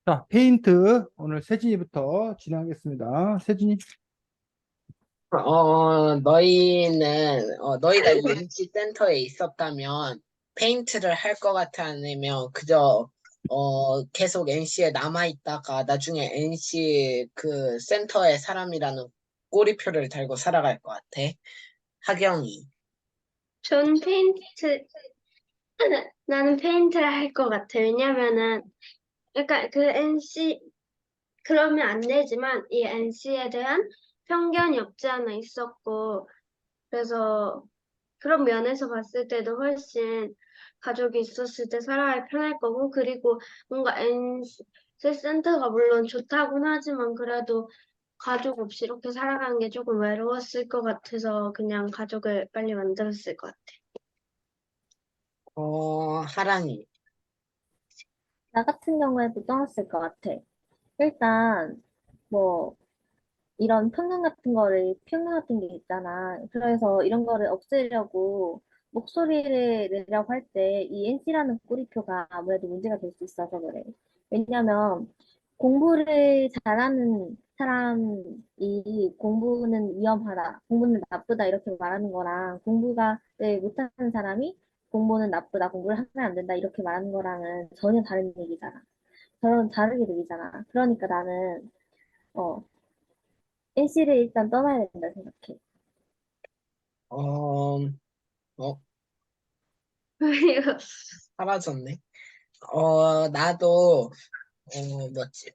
자, 페인트 오늘 세진이부터 진행하겠습니다. 세진이. 너희가 이 NC 센터에 있었다면 페인트를 할 것 같아? 아니면 그저, 계속 NC에 남아있다가 나중에 NC 그 센터의 사람이라는 꼬리표를 달고 살아갈 것 같아? 하경이. 전 페인트, 나는 페인트를 할 것 같아. 왜냐면은, 그러니까 그 NC, 그러면 안 되지만, 이 NC에 대한 편견이 없지 않아 있었고, 그래서 그런 면에서 봤을 때도 훨씬 가족이 있었을 때 살아야 편할 거고, 그리고 뭔가 NC 센터가 물론 좋다곤 하지만, 그래도 가족 없이 이렇게 살아가는 게 조금 외로웠을 것 같아서, 그냥 가족을 빨리 만들었을 것 같아. 하랑이. 나 같은 경우에도 떠났을 것 같아. 일단, 뭐, 이런 편견 같은 게 있잖아. 그래서 이런 거를 없애려고 목소리를 내려고 할 때 이 NC라는 꼬리표가 아무래도 문제가 될 수 있어서 그래. 왜냐면 공부를 잘하는 사람이 공부는 위험하다, 공부는 나쁘다 이렇게 말하는 거랑 공부가 못하는 사람이 공부는 나쁘다, 공부를 하면 안 된다 이렇게 말하는 거랑은 전혀 다른 얘기잖아. 저는 다르게 들리잖아. 그러니까 나는 어, NC를 일단 떠나야 된다 생각해. 어, 어, 그리고 사라졌네. 나도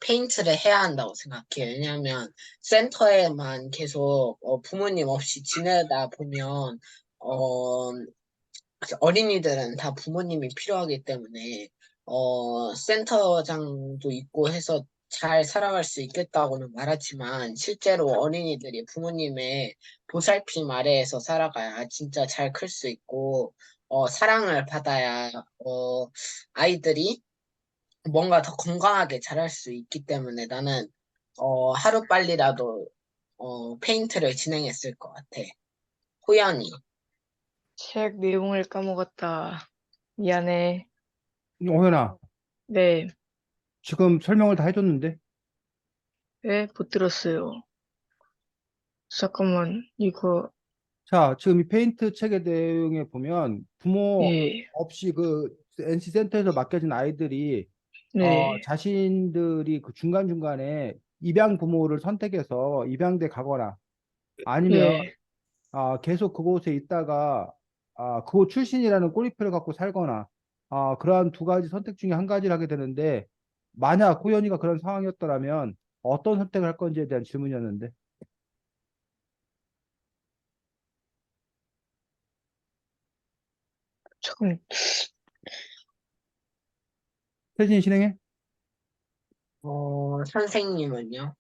페인트를 해야 한다고 생각해. 왜냐하면 센터에만 계속 부모님 없이 지내다 보면 어, 어린이들은 다 부모님이 필요하기 때문에 센터장도 있고 해서 잘 살아갈 수 있겠다고는 말하지만 실제로 어린이들이 부모님의 보살핌 아래에서 살아가야 진짜 잘 클 수 있고 사랑을 받아야 아이들이 뭔가 더 건강하게 자랄 수 있기 때문에 나는 하루빨리라도 페인트를 진행했을 것 같아. 호연이. 책 내용을 까먹었다. 미안해. 오현아, 네, 지금 설명을 다 해줬는데. 왜 못 들었어요? 잠깐만, 이거, 자, 지금 이 페인트 책의 내용에 보면 부모 예, 없이 그 NC 센터에서 맡겨진 아이들이 네, 자신들이 그 중간중간에 입양 부모를 선택해서 입양돼 가거나 아니면 예. 계속 그곳에 있다가 그곳 출신이라는 꼬리표를 갖고 살거나 그러한 두 가지 선택 중에 한 가지를 하게 되는데 만약 호연이가 그런 상황이었더라면 어떤 선택을 할 건지에 대한 질문이었는데 잠깐, 세진이 진행해. 선생님은요?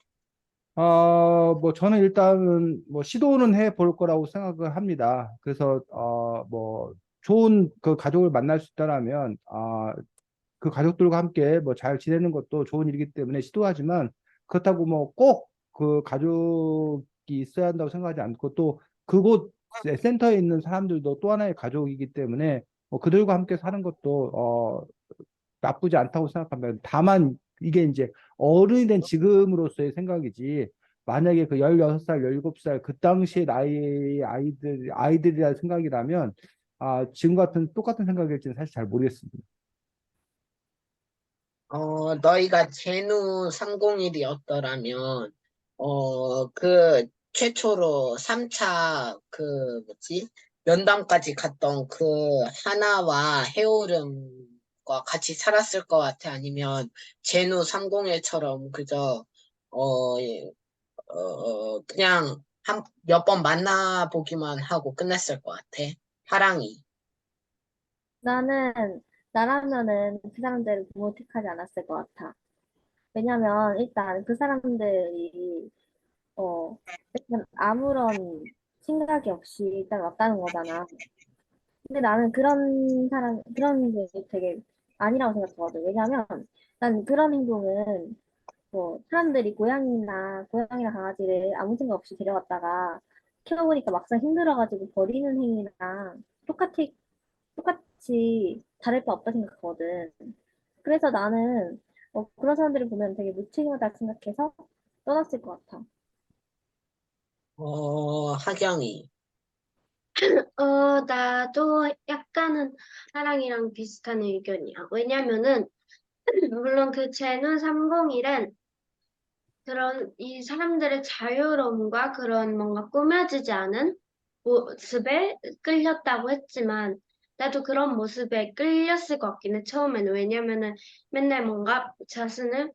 뭐 저는 일단은 뭐 시도는 해 볼 거라고 생각을 합니다. 그래서 뭐 좋은 그 가족을 만날 수 있다라면 그 가족들과 함께 뭐 잘 지내는 것도 좋은 일이기 때문에 시도하지만 그렇다고 뭐 꼭 그 가족이 있어야 한다고 생각하지 않고 또 그곳 센터에 있는 사람들도 또 하나의 가족이기 때문에 뭐 그들과 함께 사는 것도 나쁘지 않다고 생각합니다. 다만 이게 이제 어른이 된 지금으로서의 생각이지 만약에 그 16살, 17살 그 당시의 나이의 아이들이라 생각이라면 지금 같은 똑같은 생각일지는 사실 잘 모르겠습니다. 너희가 제누 301이었더라면, 그 최초로 3차 뭐지? 면담까지 갔던 그 하나와 해오름과 같이 살았을 것 같아? 아니면 제누 301처럼 그저, 예, 그냥 몇 번 만나보기만 하고 끝냈을 것 같아? 하랑이. 나는, 나라면은 그 사람들을 부모 택하지 않았을 것 같아. 왜냐면 일단 그 사람들이, 어, 일단 아무런 생각이 없이 일단 왔다는 거잖아. 근데 나는 그런 게 되게 아니라고 생각하거든. 왜냐면 난 그런 행동은 뭐 사람들이 고양이나 강아지를 아무 생각 없이 데려갔다가 키워보니까 막상 힘들어가지고 버리는 행위랑 똑같이 다를 바 없다 생각하거든. 그래서 나는 그런 사람들이 보면 되게 무책임하다 생각해서 떠났을 것 같아. 하경이. 나도 약간은 사랑이랑 비슷한 의견이야. 왜냐면은, 물론 그 제노 301은 그런 이 사람들의 자유로움과 그런 뭔가 꾸며지지 않은 모습에 끌렸다고 했지만, 나도 그런 모습에 끌렸을 것 같긴 해, 처음에는. 왜냐면은 맨날 뭔가 자신을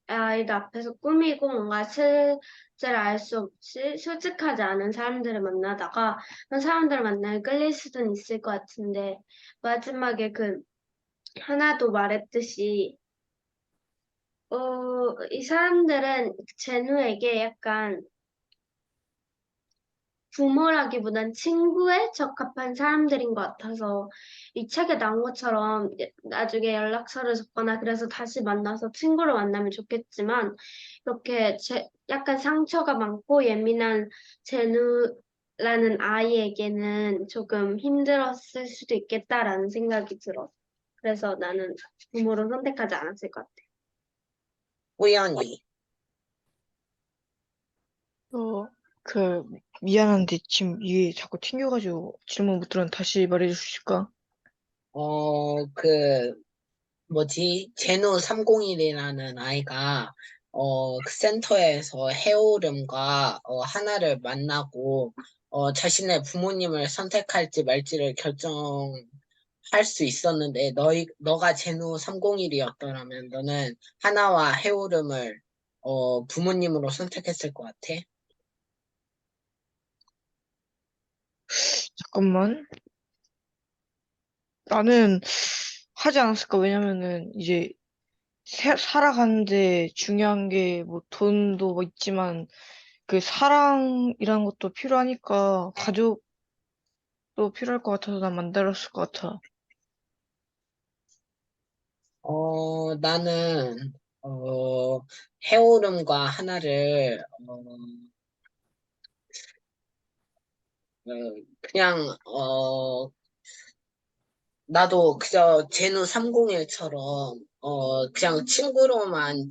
아이들 앞에서 꾸미고 뭔가 실제를 알 수 없이 솔직하지 않은 사람들을 만나다가 그런 사람들을 만나면 끌릴 수는 있을 것 같은데, 마지막에 그 하나도 말했듯이 이 사람들은 제누에게 약간 부모라기보단 친구에 적합한 사람들인 것 같아서 이 책에 나온 것처럼 나중에 연락처를 줬거나 그래서 다시 만나서 친구로 만나면 좋겠지만 이렇게 약간 상처가 많고 예민한 제누라는 아이에게는 조금 힘들었을 수도 있겠다라는 생각이 들어. 그래서 나는 부모를 선택하지 않았을 것 같아. 우연히. 그, 미안한데 지금 이게 자꾸 튕겨가지고 질문 못 들었는데 다시 말해 주실까? 그, 뭐지? 제노 301이라는 아이가, 그 센터에서 해오름과, 하나를 만나고, 자신의 부모님을 선택할지 말지를 결정할 수 있었는데, 너가 제노 301이었더라면 너는 하나와 해오름을, 부모님으로 선택했을 것 같아? 잠깐만. 나는 하지 않았을까? 왜냐면은 이제 살아가는데 중요한 게 뭐 돈도 뭐 있지만 그 사랑이라는 것도 필요하니까 가족도 필요할 것 같아서 난 만들었을 것 같아. 나는, 해오름과 하나를, 어, 그냥, 나도 그저 제누 301처럼, 그냥 친구로만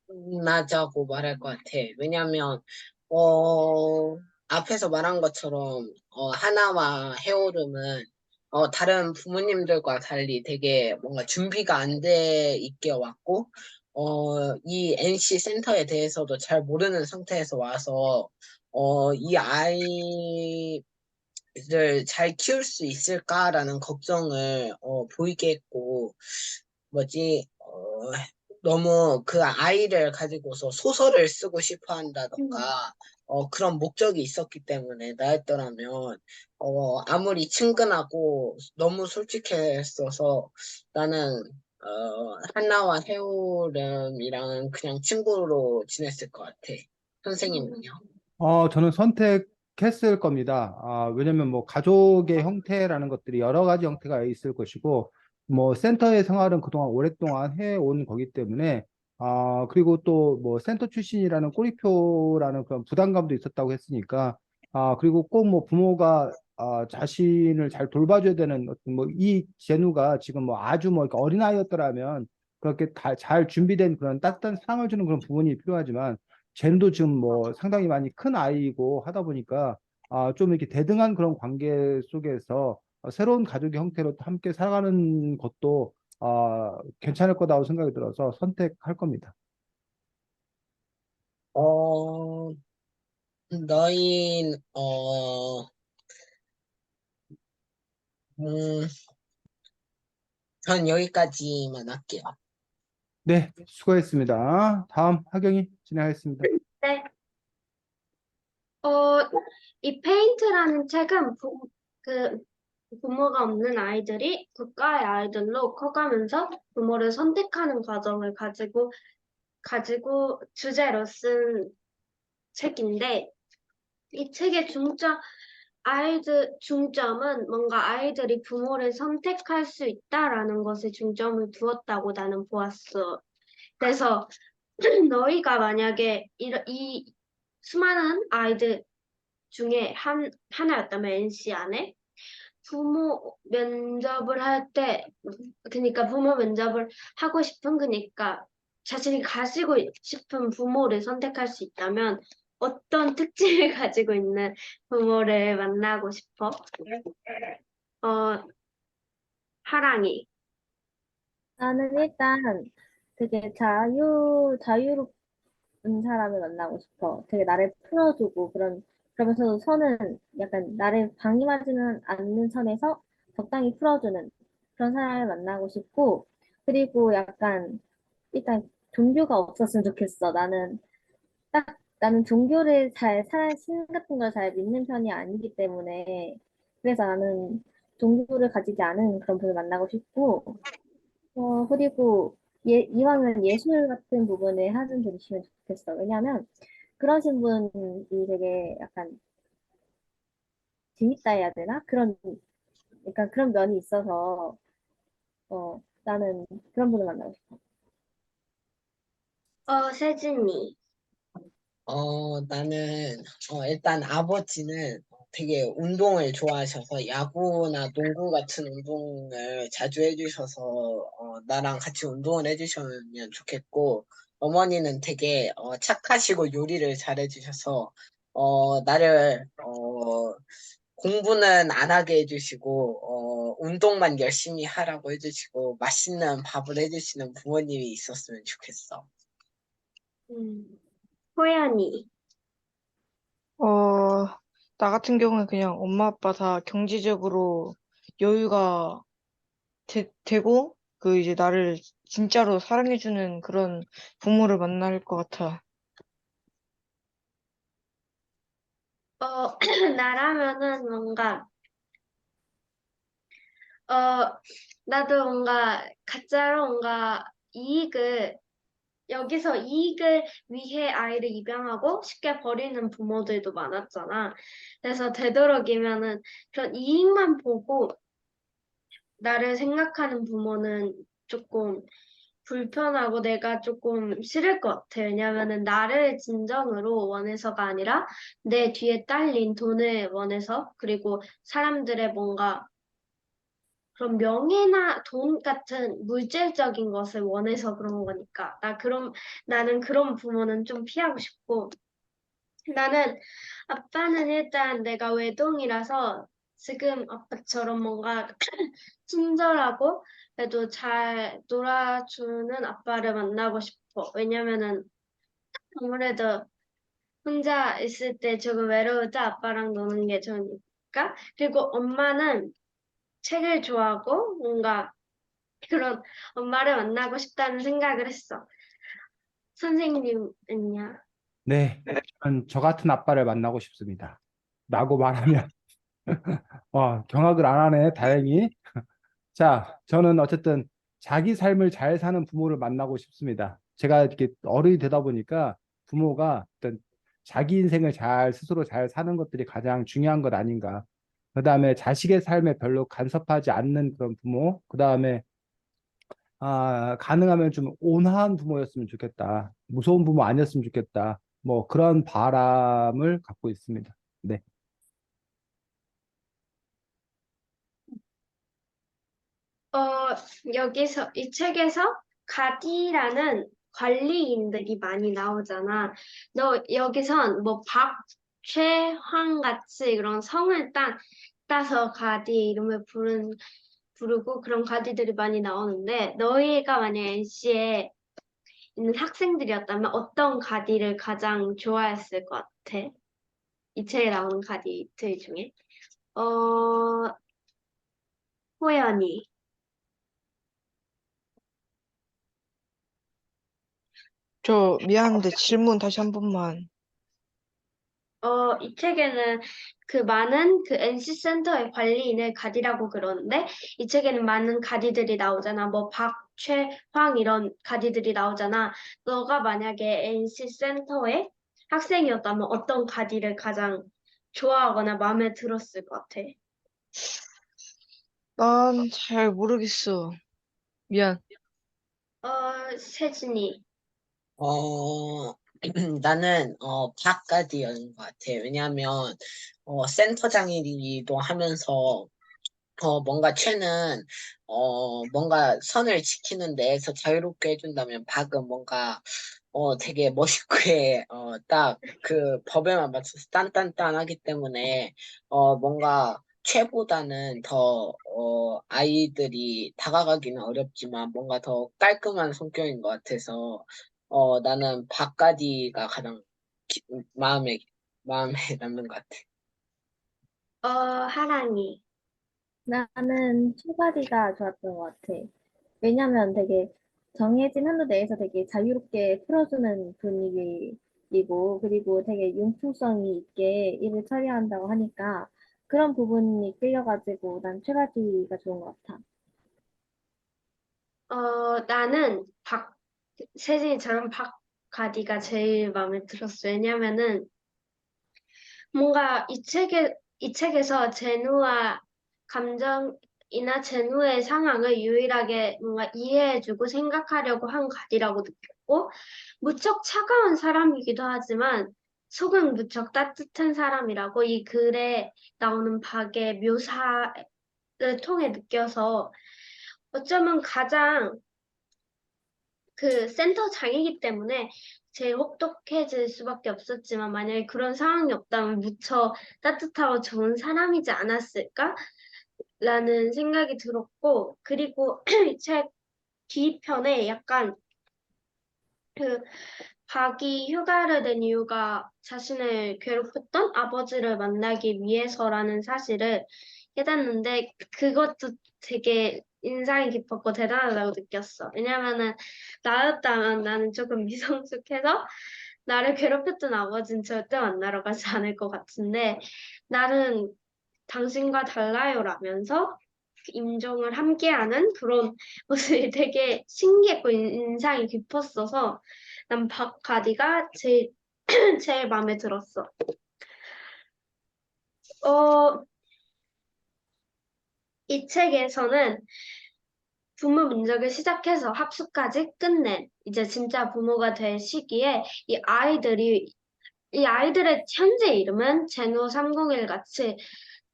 지나자고 말할 것 같아. 왜냐면, 앞에서 말한 것처럼, 하나와 해오름은, 다른 부모님들과 달리 되게 뭔가 준비가 안 돼 있게 왔고, 이 NC 센터에 대해서도 잘 모르는 상태에서 와서, 이 아이를 잘 키울 수 있을까라는 걱정을, 보이게 했고, 뭐지, 너무 그 아이를 가지고서 소설을 쓰고 싶어 한다던가, 그런 목적이 있었기 때문에 나였더라면, 아무리 친근하고 너무 솔직했어서 나는, 한나와 해오름이랑 그냥 친구로 지냈을 것 같아. 선생님은요? 저는 선택했을 겁니다. 왜냐면 뭐 가족의 형태라는 것들이 여러 가지 형태가 있을 것이고, 뭐 센터의 생활은 그동안 오랫동안 해온 거기 때문에, 그리고 또 뭐 센터 출신이라는 꼬리표라는 그런 부담감도 있었다고 했으니까, 그리고 꼭 뭐 부모가 자신을 잘 돌봐줘야 되는 어떤 뭐 이 제누가 지금 뭐 아주 뭐 이렇게 어린아이였더라면 그렇게 잘 준비된 그런 따뜻한 사랑을 주는 그런 부모님이 필요하지만, 젠도 지금 뭐 상당히 많이 큰 아이고 하다 보니까 좀 이렇게 대등한 그런 관계 속에서 새로운 가족의 형태로 함께 살아가는 것도 괜찮을 거다고 생각이 들어서 선택할 겁니다. 어, 너희, 음, 전 여기까지만 할게요. 네, 수고했습니다. 다음 하경이 진행하겠습니다. 네. 어, 이 페인트라는 책은 그 부모가 없는 아이들이 국가의 아이들로 커가면서 부모를 선택하는 과정을 가지고 주제로 쓴 책인데, 이 책의 중점은 뭔가 아이들이 부모를 선택할 수 있다라는 것에 중점을 두었다고 나는 보았어. 그래서 너희가 만약에 이 수많은 아이들 중에 하나였다면 NC 안에 부모 면접을 할 때, 그러니까 부모 면접을 하고 싶은, 그러니까 자신이 가지고 싶은 부모를 선택할 수 있다면 어떤 특징을 가지고 있는 부모를 만나고 싶어? 하랑이. 나는 일단 되게 자유롭은 사람을 만나고 싶어. 되게 나를 풀어주고, 그러면서도 선은 약간 나를 방임하지는 않는 선에서 적당히 풀어주는 그런 사람을 만나고 싶고, 그리고 약간, 일단 종교가 없었으면 좋겠어. 나는 종교를 신 같은 걸 잘 믿는 편이 아니기 때문에, 그래서 나는 종교를 가지지 않은 그런 분을 만나고 싶고, 그리고 이왕은 예술 같은 부분에 하는 분이시면 좋겠어. 왜냐하면 그러신 분이 되게 약간 재밌다 해야 되나? 약간 그런 면이 있어서, 나는 그런 분을 만나고 싶어. 세진이. 나는, 일단 아버지는 되게 운동을 좋아하셔서 야구나 농구 같은 운동을 자주 해주셔서, 나랑 같이 운동을 해주시면 좋겠고, 어머니는 되게, 착하시고 요리를 잘해주셔서, 나를, 공부는 안 하게 해주시고, 운동만 열심히 하라고 해주시고, 맛있는 밥을 해주시는 부모님이 있었으면 좋겠어. 음, 호연이. 어, 나 같은 경우는 그냥 엄마 아빠 다 경제적으로 여유가 되고, 그 이제 나를 진짜로 사랑해주는 그런 부모를 만날 것 같아. 나라면은 뭔가, 어, 나도 뭔가 가짜로 뭔가 여기서 이익을 위해 아이를 입양하고 쉽게 버리는 부모들도 많았잖아. 그래서 되도록이면은 그런 이익만 보고 나를 생각하는 부모는 조금 불편하고 내가 조금 싫을 것 같아. 왜냐면은 나를 진정으로 원해서가 아니라 내 뒤에 딸린 돈을 원해서, 그리고 사람들의 뭔가 그런 명예나 돈 같은 물질적인 것을 원해서 그런 거니까. 나는 그런 부모는 좀 피하고 싶고. 나는 아빠는 일단 내가 외동이라서 지금 아빠처럼 뭔가 친절하고 그래도 잘 놀아주는 아빠를 만나고 싶어. 왜냐면은 아무래도 혼자 있을 때 조금 외로울 때 아빠랑 노는 게 좋으니까. 그리고 엄마는 책을 좋아하고 뭔가 그런 엄마를 만나고 싶다는 생각을 했어. 선생님은요? 네, 저는 저 같은 아빠를 만나고 싶습니다. 라고 말하면 경악을 안 하네, 다행히. 자, 저는 어쨌든 자기 삶을 잘 사는 부모를 만나고 싶습니다. 제가 이렇게 어른이 되다 보니까 부모가 어떤 자기 인생을 스스로 잘 사는 것들이 가장 중요한 것 아닌가. 그다음에 자식의 삶에 별로 간섭하지 않는 그런 부모. 그다음에 가능하면 좀 온화한 부모였으면 좋겠다. 무서운 부모 아니었으면 좋겠다. 뭐 그런 바람을 갖고 있습니다. 네. 어, 이 책에서 가디라는 관리인들이 많이 나오잖아. 너 여기선 뭐 최황 같이 그런 성을 따서 가디 이름을 부르고 그런 가디들이 많이 나오는데 너희가 만약 NC에 있는 학생들이었다면 어떤 가디를 가장 좋아했을 것 같아? 이 책에 나오는 가디들 중에? 어, 호연이. 미안한데 질문 다시 한 번만. 이 책에는 그 많은 그 NC 센터의 관리인을 가디라고 그러는데 이 책에는 많은 가디들이 나오잖아. 뭐 최황 이런 가디들이 나오잖아. 너가 만약에 NC 센터의 학생이었다면 어떤 가디를 가장 좋아하거나 마음에 들었을 것 같아? 난 잘 모르겠어. 미안. 세진이. 어, 나는, 박가디언인 것 같아. 왜냐하면, 센터장이기도 하면서, 뭔가 최는, 뭔가 선을 지키는 데에서 자유롭게 해준다면 박은 뭔가, 되게 멋있게, 딱 그 법에만 맞춰서 딴딴딴하기 때문에, 뭔가 최보다는 더, 아이들이 다가가기는 어렵지만 뭔가 더 깔끔한 성격인 것 같아서, 나는 박가디가 가장 마음에, 마음에 남는 것 같아. 하랑이. 나는 초가리가 좋았던 것 같아. 왜냐면 되게 정해진 한도 내에서 되게 자유롭게 풀어주는 분위기이고, 그리고 되게 융통성이 있게 일을 처리한다고 하니까 그런 부분이 끌려가지고 난 최가지가 좋은 것 같아. 나는 세진이처럼 박가디가 제일 마음에 들었어. 왜냐면은 뭔가 이 책에서 제누와 감정이나 제누의 상황을 유일하게 뭔가 이해해주고 생각하려고 한 가디라고 느꼈고, 무척 차가운 사람이기도 하지만 속은 무척 따뜻한 사람이라고 이 글에 나오는 박의 묘사를 통해 느껴서 어쩌면 가장 그 센터장이기 때문에 제일 혹독해질 수밖에 없었지만 만약에 그런 상황이 없다면 무척 따뜻하고 좋은 사람이지 않았을까? 라는 생각이 들었고, 그리고 이 책 뒤편에 약간 그 박이 휴가를 낸 이유가 자신을 괴롭혔던 아버지를 만나기 위해서라는 사실을 깨닫는데 그것도 되게 인상이 깊었고 대단하다고 느꼈어. 왜냐면은 나였다면 나는 조금 미성숙해서 나를 괴롭혔던 아버지는 절대 만나러 가지 않을 것 같은데 나는 당신과 달라요라면서 임종을 함께하는 그런 모습이 되게 신기했고 인상이 깊었어서 난 박가디가 제일 제일 마음에 들었어. 어, 이 책에서는 부모 문적을 시작해서 합숙까지 끝낸 이제 진짜 부모가 될 시기에 이 아이들의 현재 이름은 제노 301 같이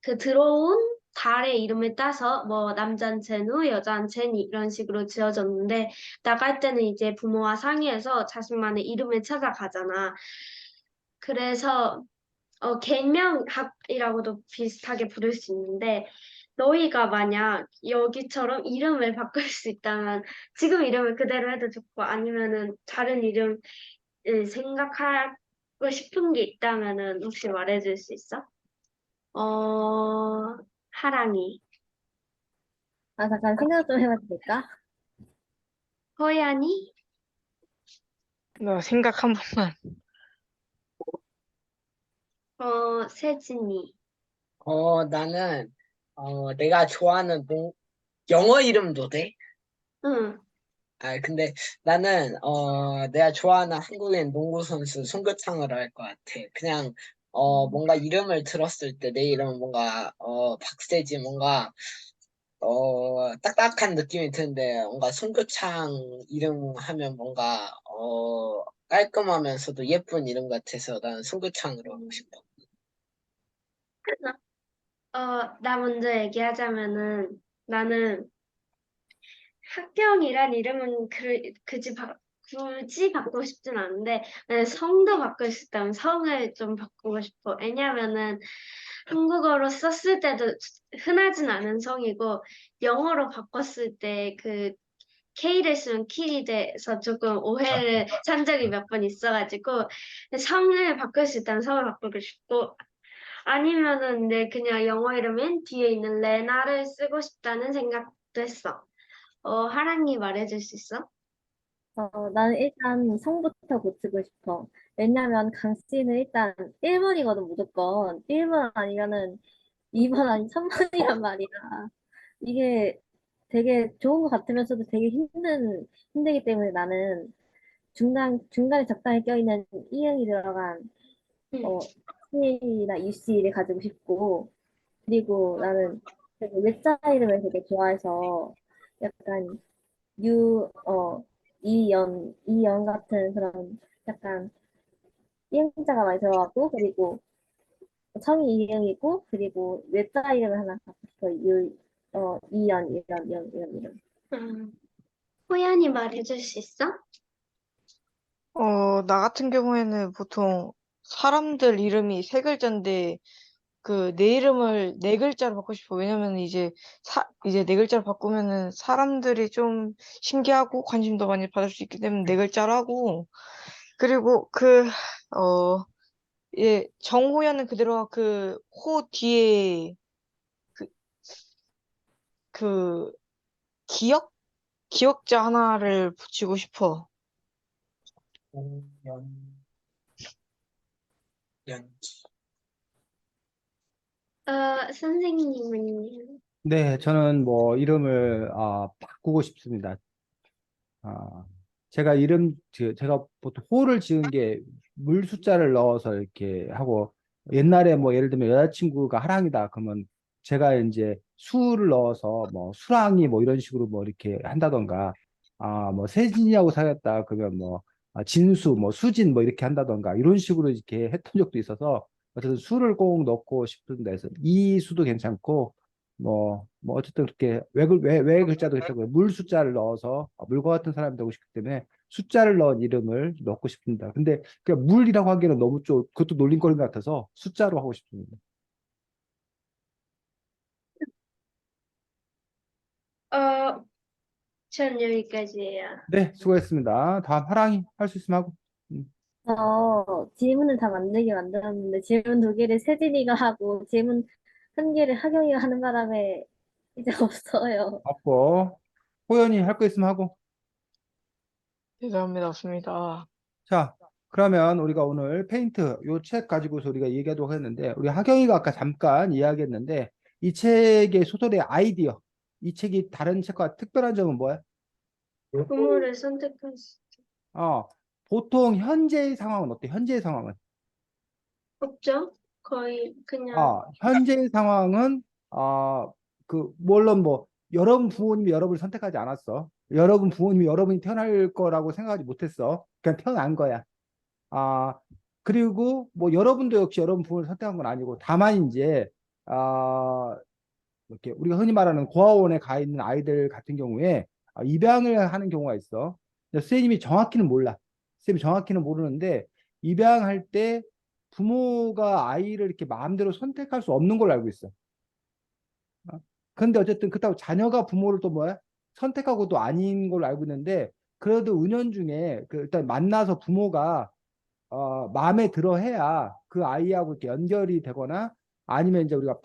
그 들어온 달의 이름을 따서 뭐 남잔 제노, 여잔 제니 이런 식으로 지어졌는데 나갈 때는 이제 부모와 상의해서 자신만의 이름을 찾아가잖아. 그래서 개명학이라고도 비슷하게 부를 수 있는데 너희가 만약 여기처럼 이름을 바꿀 수 있다면 지금 이름을 그대로 해도 좋고 아니면은 다른 이름을 생각하고 싶은 게 있다면은 혹시 말해줄 수 있어? 하랑이, 아, 잠깐 생각 좀 해봐도 될까? 호야니, 나 생각 한 번만. 세진이. 나는, 내가 좋아하는 영어 이름도 돼? 응. 근데 나는, 내가 좋아하는 한국인 농구 선수 송교창으로 할 것 같아. 그냥, 뭔가 이름을 들었을 때 내 이름은 뭔가, 박세지, 뭔가, 딱딱한 느낌이 드는데, 뭔가 송교창 이름 하면 뭔가, 깔끔하면서도 예쁜 이름 같아서 나는 송교창으로 하고 싶어. 나 먼저 얘기하자면은 나는 학경이란 이름은 굳이 바꾸고 싶진 않은데 나는 성도 바꿀 수 있다면 성을 좀 바꾸고 싶어. 왜냐면은 한국어로 썼을 때도 흔하진 않은 성이고 영어로 바꿨을 때 그 K를 쓰면 킬이 돼서 조금 오해를 산 적이 몇 번 있어가지고 성을 바꿀 수 있다면 성을 바꾸고 싶고 아니면은 내 그냥 영어 이름인 뒤에 있는 레나를 쓰고 싶다는 생각도 했어. 하랑이 말해줄 수 있어? 나는 일단 성부터 고치고 싶어. 왜냐면 강 씨는 일단 1번이거든, 무조건. 1번 아니면은 2번 아니 3번이란 말이야. 이게 되게 좋은 것 같으면서도 되게 힘들기 때문에 나는 중간에 적당히 껴있는 이응이 들어간, 응. 어, C나 UC를 가지고 싶고, 그리고 나는 되게 외자 이름을 되게 좋아해서 약간 이연 같은 그런 약간 이응자가 많이 들어가고, 그리고 성이 이응이고, 그리고 외자 이름을 하나 갖고 싶어. 이런. 호연이 말해줄 수 있어? 나 같은 경우에는 보통 사람들 이름이 세 글자인데 그 내 이름을 네 글자로 바꾸고 싶어. 왜냐면 이제 네 글자로 바꾸면은 사람들이 좀 신기하고 관심도 많이 받을 수 있기 때문에 네 글자로 하고 그리고 정호연은 그대로 그 호 뒤에 그, 그 기억자 하나를 붙이고 싶어. 연, 연기. 선생님은요? 네, 저는 뭐 이름을 바꾸고 싶습니다. 아, 제가 보통 호를 지은 게 물 숫자를 넣어서 이렇게 하고, 옛날에 뭐 예를 들면 여자친구가 하랑이다. 그러면 제가 이제 수를 넣어서 뭐 수랑이 뭐 이런 식으로 뭐 이렇게 한다던가, 뭐 세진이하고 사귀었다. 그러면 뭐 진수, 뭐 수진 뭐 이렇게 한다던가, 이런 식으로 이렇게 했던 적도 있어서, 어쨌든 수를 꼭 넣고 싶은데, 해서 이 수도 괜찮고, 뭐 어쨌든 그렇게 외 글자도 괜찮고요. 물 숫자를 넣어서 물과 같은 사람이 되고 싶기 때문에 숫자를 넣은 이름을 넣고 싶습니다. 근데 그냥 물이라고 하기에는 너무 좀 그것도 놀림거리 같아서 숫자로 하고 싶습니다. 어, 전 여기까지예요. 네, 수고했습니다. 다음 하랑이 할 수 있으면 하고. 음. 질문을 다 만들었는데 질문 두 개를 세진이가 하고 질문 한 개를 하경이가 하는 바람에 이제 없어요. 없고 호연이 할 거 있으면 하고. 죄송합니다. 없습니다. 자, 그러면 우리가 오늘 페인트 요 책 가지고서 우리가 얘기하도록 했는데, 우리 하경이가 아까 잠깐 이야기했는데, 이 책의 소설의 아이디어, 이 책이 다른 책과 특별한 점은 뭐야? 부모를 선택할 수 어, 보통 현재의 상황은 어때? 현재의 상황은? 없죠? 거의 그냥 현재의 상황은, 물론 뭐, 여러분 부모님이 여러분을 선택하지 않았어. 여러분 부모님이 여러분이 태어날 거라고 생각하지 못했어. 그냥 태어난 거야. 아, 그리고 뭐, 여러분도 역시 여러분 부모를 선택한 건 아니고, 다만 이제, 아, 이렇게 우리가 흔히 말하는 고아원에 가 있는 아이들 같은 경우에 입양을 하는 경우가 있어. 근데 선생님이 정확히는 몰라. 선생님이 정확히는 모르는데 입양할 때 부모가 아이를 이렇게 마음대로 선택할 수 없는 걸로 알고 있어. 어? 근데 어쨌든 그렇다고 자녀가 부모를 또 뭐야? 선택하고도 아닌 걸로 알고 있는데 그래도 은연중에 일단 만나서 부모가 마음에 들어 해야 그 아이하고 이렇게 연결이 되거나 아니면 이제 우리가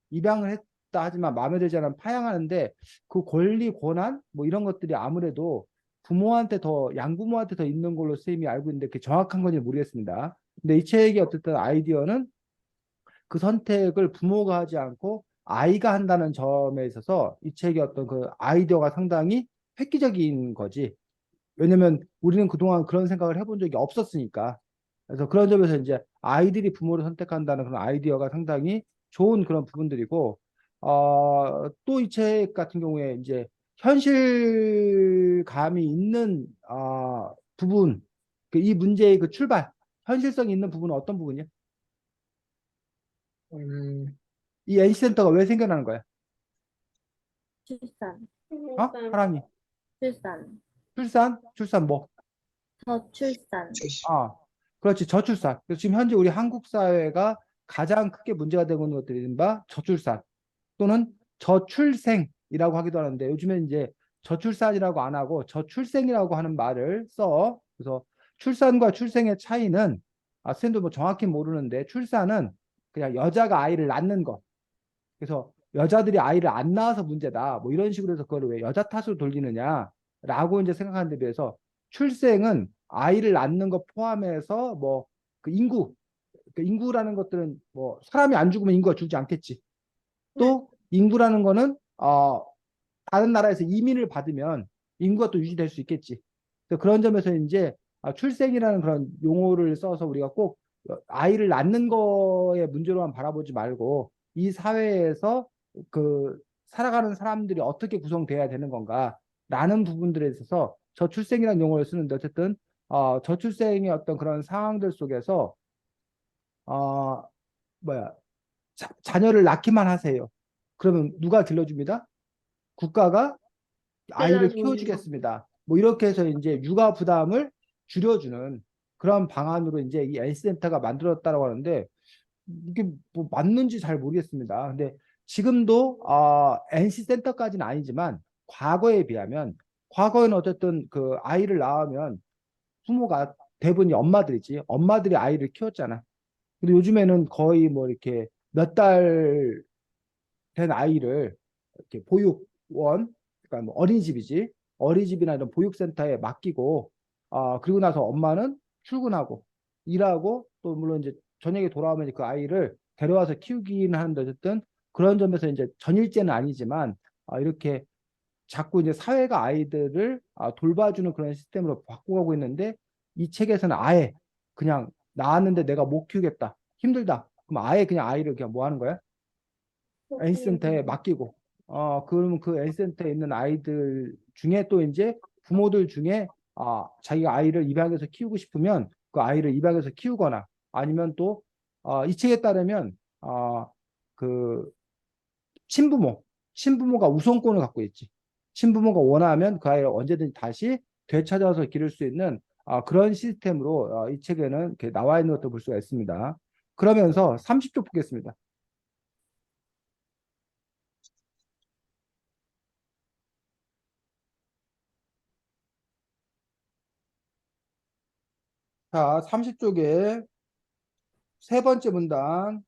입양을 했다 하지만 마음에 들지 않으면 파양하는데 그 권리, 권한 뭐 이런 것들이 아무래도 양부모한테 더 있는 걸로 선생님이 알고 있는데 그게 정확한 건지 모르겠습니다. 근데 이 책의 어쨌든 아이디어는 그 선택을 부모가 하지 않고 아이가 한다는 점에 있어서 이 책의 어떤 그 아이디어가 상당히 획기적인 거지. 왜냐면 우리는 그동안 그런 생각을 해본 적이 없었으니까. 그래서 그런 점에서 이제 아이들이 부모를 선택한다는 그런 아이디어가 상당히 좋은 그런 부분들이고, 또 이 책 같은 경우에 이제 현실감이 있는, 부분, 이 문제의 그 출발, 현실성이 있는 부분은 어떤 부분이야? 음, 이 NC센터가 왜 생겨나는 거야? 출산, 그러니까 하람이. 출산, 출산 뭐? 저출산. 제시. 그렇지, 저출산. 그래서 지금 현재 우리 한국 사회가 가장 크게 문제가 되고 있는 것들이 이른바 저출산 또는 저출생이라고 하기도 하는데 요즘에 이제 저출산이라고 안 하고 저출생이라고 하는 말을 써. 그래서 출산과 출생의 차이는 쌤도 뭐 정확히 모르는데 출산은 그냥 여자가 아이를 낳는 것. 그래서 여자들이 아이를 안 낳아서 문제다. 뭐 이런 식으로 해서 그걸 왜 여자 탓으로 돌리느냐라고 이제 생각하는 데 비해서 출생은 아이를 낳는 것 포함해서 뭐 그 인구라는 것들은 뭐 사람이 안 죽으면 인구가 줄지 않겠지. 또 인구라는 거는 다른 나라에서 이민을 받으면 인구가 또 유지될 수 있겠지. 그래서 그런 점에서 이제 출생이라는 그런 용어를 써서 우리가 꼭 아이를 낳는 거에 문제로만 바라보지 말고 이 사회에서 그 살아가는 사람들이 어떻게 구성돼야 되는 건가라는 부분들에 있어서 저출생이라는 용어를 쓰는데 어쨌든 저출생의 어떤 그런 상황들 속에서 어, 뭐야 자녀를 낳기만 하세요. 그러면 누가 길러줍니다? 국가가 아이를 길러주는 거. 키워주겠습니다. 뭐 이렇게 해서 이제 육아 부담을 줄여주는 그런 방안으로 이제 이 N센터가 만들었다고 하는데 이게 뭐 맞는지 잘 모르겠습니다. 근데 지금도 NC 센터까지는 아니지만 과거에 비하면 과거에는 어쨌든 그 아이를 낳으면 부모가 대부분이 엄마들이지. 엄마들이 아이를 키웠잖아. 근데 요즘에는 거의 뭐 이렇게 몇 달 된 아이를 이렇게 보육원, 그러니까 뭐 어린이집이지. 어린이집이나 이런 보육센터에 맡기고, 그리고 나서 엄마는 출근하고, 일하고, 또 물론 이제 저녁에 돌아오면 그 아이를 데려와서 키우기는 하는데 어쨌든 그런 점에서 이제 전일제는 아니지만, 이렇게 자꾸 이제 사회가 아이들을 돌봐주는 그런 시스템으로 바꿔가고 있는데 이 책에서는 아예 그냥 낳았는데 내가 못 키우겠다. 힘들다. 그럼 아예 그냥 아이를 그냥 뭐 하는 거야? N센터에 맡기고 그러면 그 N센터에 있는 아이들 중에 또 이제 부모들 중에 자기가 아이를 입양해서 키우고 싶으면 그 아이를 입양해서 키우거나 아니면 또 이 책에 따르면 그 신부모가 우선권을 갖고 있지. 신부모가 원하면 그 아이를 언제든지 다시 되찾아서 기를 수 있는 그런 시스템으로 이 책에는 이렇게 나와 있는 것도 볼 수가 있습니다. 그러면서 30쪽 보겠습니다. 자, 30쪽에 세 번째 문단.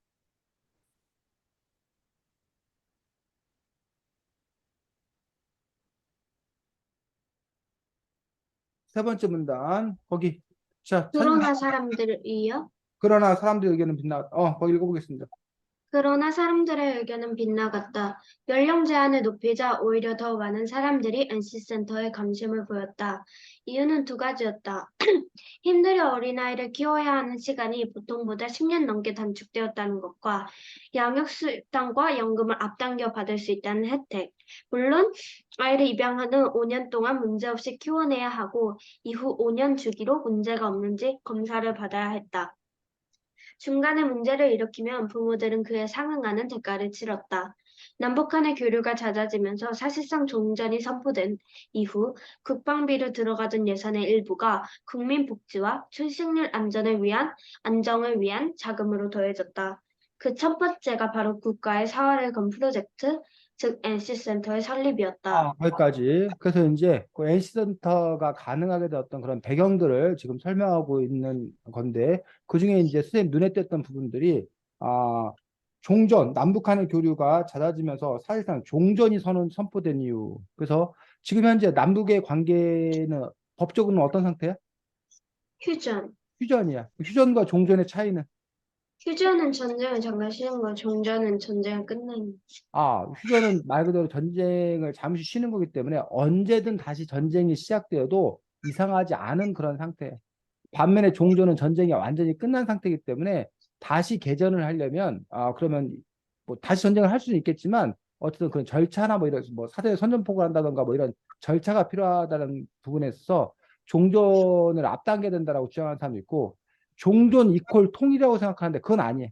세 번째 문단. 거기. 자, 찾은 그러나 사람들이요? 그러나 사람들의 의견은 빗나, 거기 읽어보겠습니다. 그러나 사람들의 의견은 빗나갔다. 연령 제한을 높이자 오히려 더 많은 사람들이 NC센터에 관심을 보였다. 이유는 두 가지였다. 힘들여 어린아이를 키워야 하는 시간이 보통보다 10년 넘게 단축되었다는 것과 양육수당과 연금을 앞당겨 받을 수 있다는 혜택. 물론 아이를 입양 후 5년 동안 문제없이 키워내야 하고 이후 5년 주기로 문제가 없는지 검사를 받아야 했다. 중간에 문제를 일으키면 부모들은 그에 상응하는 대가를 치렀다. 남북한의 교류가 잦아지면서 사실상 종전이 선포된 이후 국방비로 들어가던 예산의 일부가 국민 복지와 출생률 안정을 위한 자금으로 더해졌다. 그 첫 번째가 바로 국가의 사활을 건 프로젝트, 즉 NC센터의 설립이었다. 거기까지. 그래서 이제 그 NC센터가 가능하게 되었던 그런 배경들을 지금 설명하고 있는 건데, 그 중에 이제 선생님 눈에 띄었던 부분들이, 남북한의 교류가 잦아지면서 사실상 종전이 선포된 이유. 그래서 지금 현재 남북의 관계는 법적으로는 어떤 상태야? 휴전. 휴전이야. 휴전과 종전의 차이는? 휴전은 전쟁을 잠깐 쉬는 거, 종전은 전쟁을 끝내는 거. 휴전은 말 그대로 전쟁을 잠시 쉬는 거기 때문에 언제든 다시 전쟁이 시작되어도 이상하지 않은 그런 상태. 반면에 종전은 전쟁이 완전히 끝난 상태이기 때문에 다시 개전을 하려면 그러면 뭐 다시 전쟁을 할 수는 있겠지만 어쨌든 그런 절차나 뭐 이런 뭐 사전에 선전포고를 한다던가 뭐 이런 절차가 필요하다는 부분에 있어서 종전을 앞당겨야 된다라고 주장하는 사람도 있고 종전 이퀄 통일이라고 생각하는데 그건 아니에요.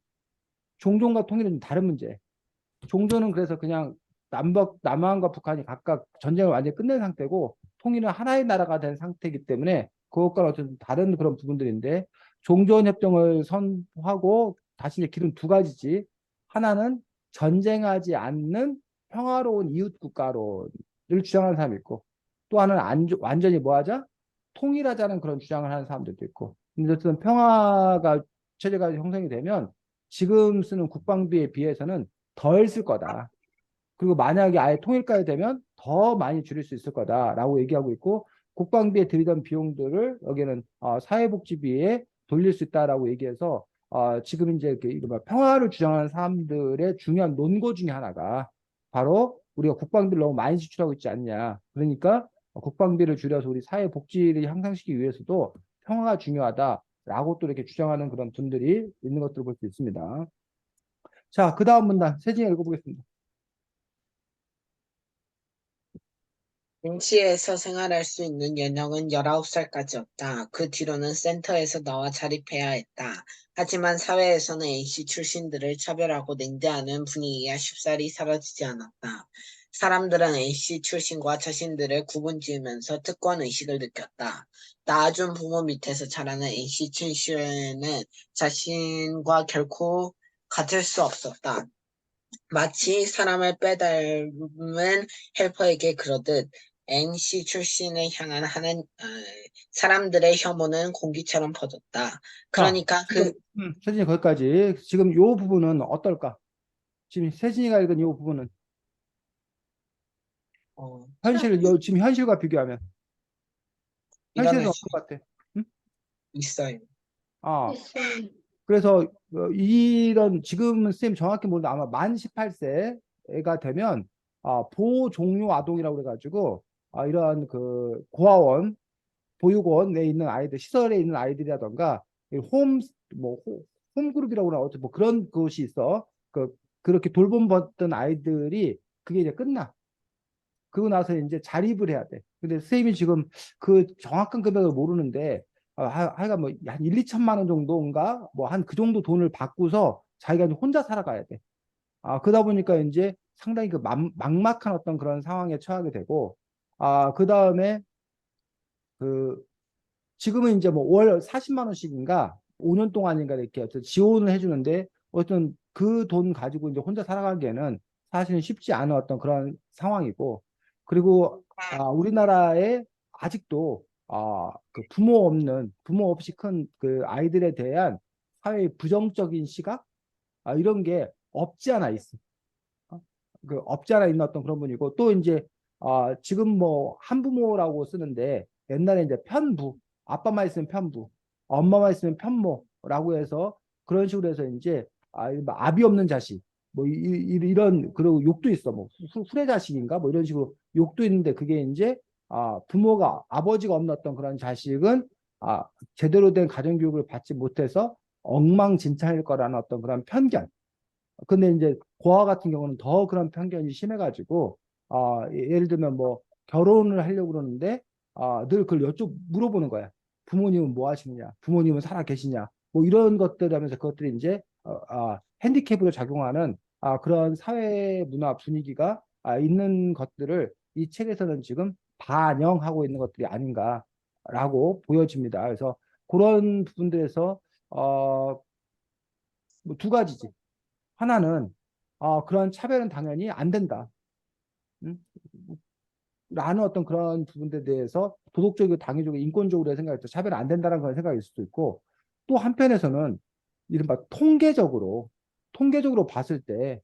종전과 통일은 좀 다른 문제예요. 종전은 그래서 그냥 남한과 북한이 각각 전쟁을 완전히 끝낸 상태고 통일은 하나의 나라가 된 상태이기 때문에 그것과는 어쨌든 다른 그런 부분들인데 종전협정을 선포하고 다시 이제 길은 두 가지지. 하나는 전쟁하지 않는 평화로운 이웃 국가론을 주장하는 사람이 있고 또 하나는 완전히 뭐 하자? 통일하자는 그런 주장을 하는 사람들도 있고. 근데 어쨌든 평화가 체제가 형성이 되면 지금 쓰는 국방비에 비해서는 덜 쓸 거다. 그리고 만약에 아예 통일까지 되면 더 많이 줄일 수 있을 거다라고 얘기하고 있고 국방비에 들이던 비용들을 여기는 사회복지비에 돌릴 수 있다라고 얘기해서 지금 이제 이거 평화를 주장하는 사람들의 중요한 논거 중에 하나가 바로 우리가 국방비를 너무 많이 지출하고 있지 않냐. 그러니까 국방비를 줄여서 우리 사회복지를 향상시키기 위해서도 평화가 중요하다라고 또 이렇게 주장하는 그런 분들이 있는 것들을 볼 수 있습니다. 자, 그 다음 문단 세진이 읽어보겠습니다. NC에서 생활할 수 있는 연령은 19살까지였다. 그 뒤로는 센터에서 나와 자립해야 했다. 하지만 사회에서는 NC 출신들을 차별하고 냉대하는 분위기가 쉽사리 사라지지 않았다. 사람들은 NC 출신과 자신들을 구분지으면서 특권 의식을 느꼈다. 낳아준 부모 밑에서 자라는 NC 출신은 자신과 결코 같을 수 없었다. 마치 사람을 빼닮은 헬퍼에게 그러듯 NC 출신을 향한 사람들의 혐오는 공기처럼 퍼졌다. 자, 그러니까 지금 세진이 거기까지. 지금 요 부분은 어떨까? 지금 세진이가 읽은 요 부분은 어, 지금 현실과 비교하면 이런 현실에서 의식 어떨 것 같아? 응? 있어요. 아, 있어요. 그래서 이런 지금은 선생님 정확히 모르는데 아마 만 18세가 되면 보호 종료 아동이라고 그래가지고 이런 그 고아원, 보육원에 있는 아이들, 시설에 있는 아이들이라던가 뭐 홈그룹이라고 하나 어쨌든 뭐 그런 곳이 있어. 그렇게 돌봄받던 아이들이 그게 이제 끝나. 그러고 나서 이제 자립을 해야 돼. 근데 선생님이 지금 그 정확한 금액을 모르는데 하여간 뭐 한 1, 2천만 원 정도인가 뭐 한 그 정도 돈을 받고서 자기가 이제 혼자 살아가야 돼. 그러다 보니까 이제 상당히 그 막막한 어떤 그런 상황에 처하게 되고 그다음에 그 지금은 이제 뭐 월 40만 원씩인가 5년 동안인가 이렇게 어떤 지원을 해주는데 어떤 그 돈 가지고 이제 혼자 살아가기에는 사실은 쉽지 않은 어떤 그런 상황이고 그리고 우리나라에 아직도 그 부모 없이 큰 그 아이들에 대한 사회의 부정적인 시각 이런 게 없지 않아 있어. 그 없지 않아 있는 어떤 그런 분이고 또 이제 지금 뭐 한부모라고 쓰는데 옛날에 이제 편부 아빠만 있으면 편부 엄마만 있으면 편모라고 해서 그런 식으로 해서 이제 뭐 아비 없는 자식 뭐 이런 그리고 욕도 있어 뭐 후레 자식인가 뭐 이런 식으로 욕도 있는데 그게 이제 부모가 아버지가 없는 어떤 그런 자식은 제대로 된 가정교육을 받지 못해서 엉망진창일 거라는 어떤 그런 편견 근데 이제 고아 같은 경우는 더 그런 편견이 심해가지고 예를 들면 뭐 결혼을 하려고 그러는데 늘 그걸 물어보는 거야. 부모님은 뭐 하시느냐? 부모님은 살아 계시냐? 뭐 이런 것들 하면서 그것들이 이제 핸디캡으로 작용하는 그런 사회 문화 분위기가 있는 것들을 이 책에서는 지금 반영하고 있는 것들이 아닌가라고 보여집니다. 그래서 그런 부분들에서 뭐두 가지지. 하나는 그런 차별은 당연히 안 된다. 음? 라는 어떤 그런 부분들에 대해서 도덕적이고 당위적이고 인권적으로 생각할 때 차별은 안 된다는 그런 생각일 수도 있고 또 한편에서는 이른바 통계적으로 봤을 때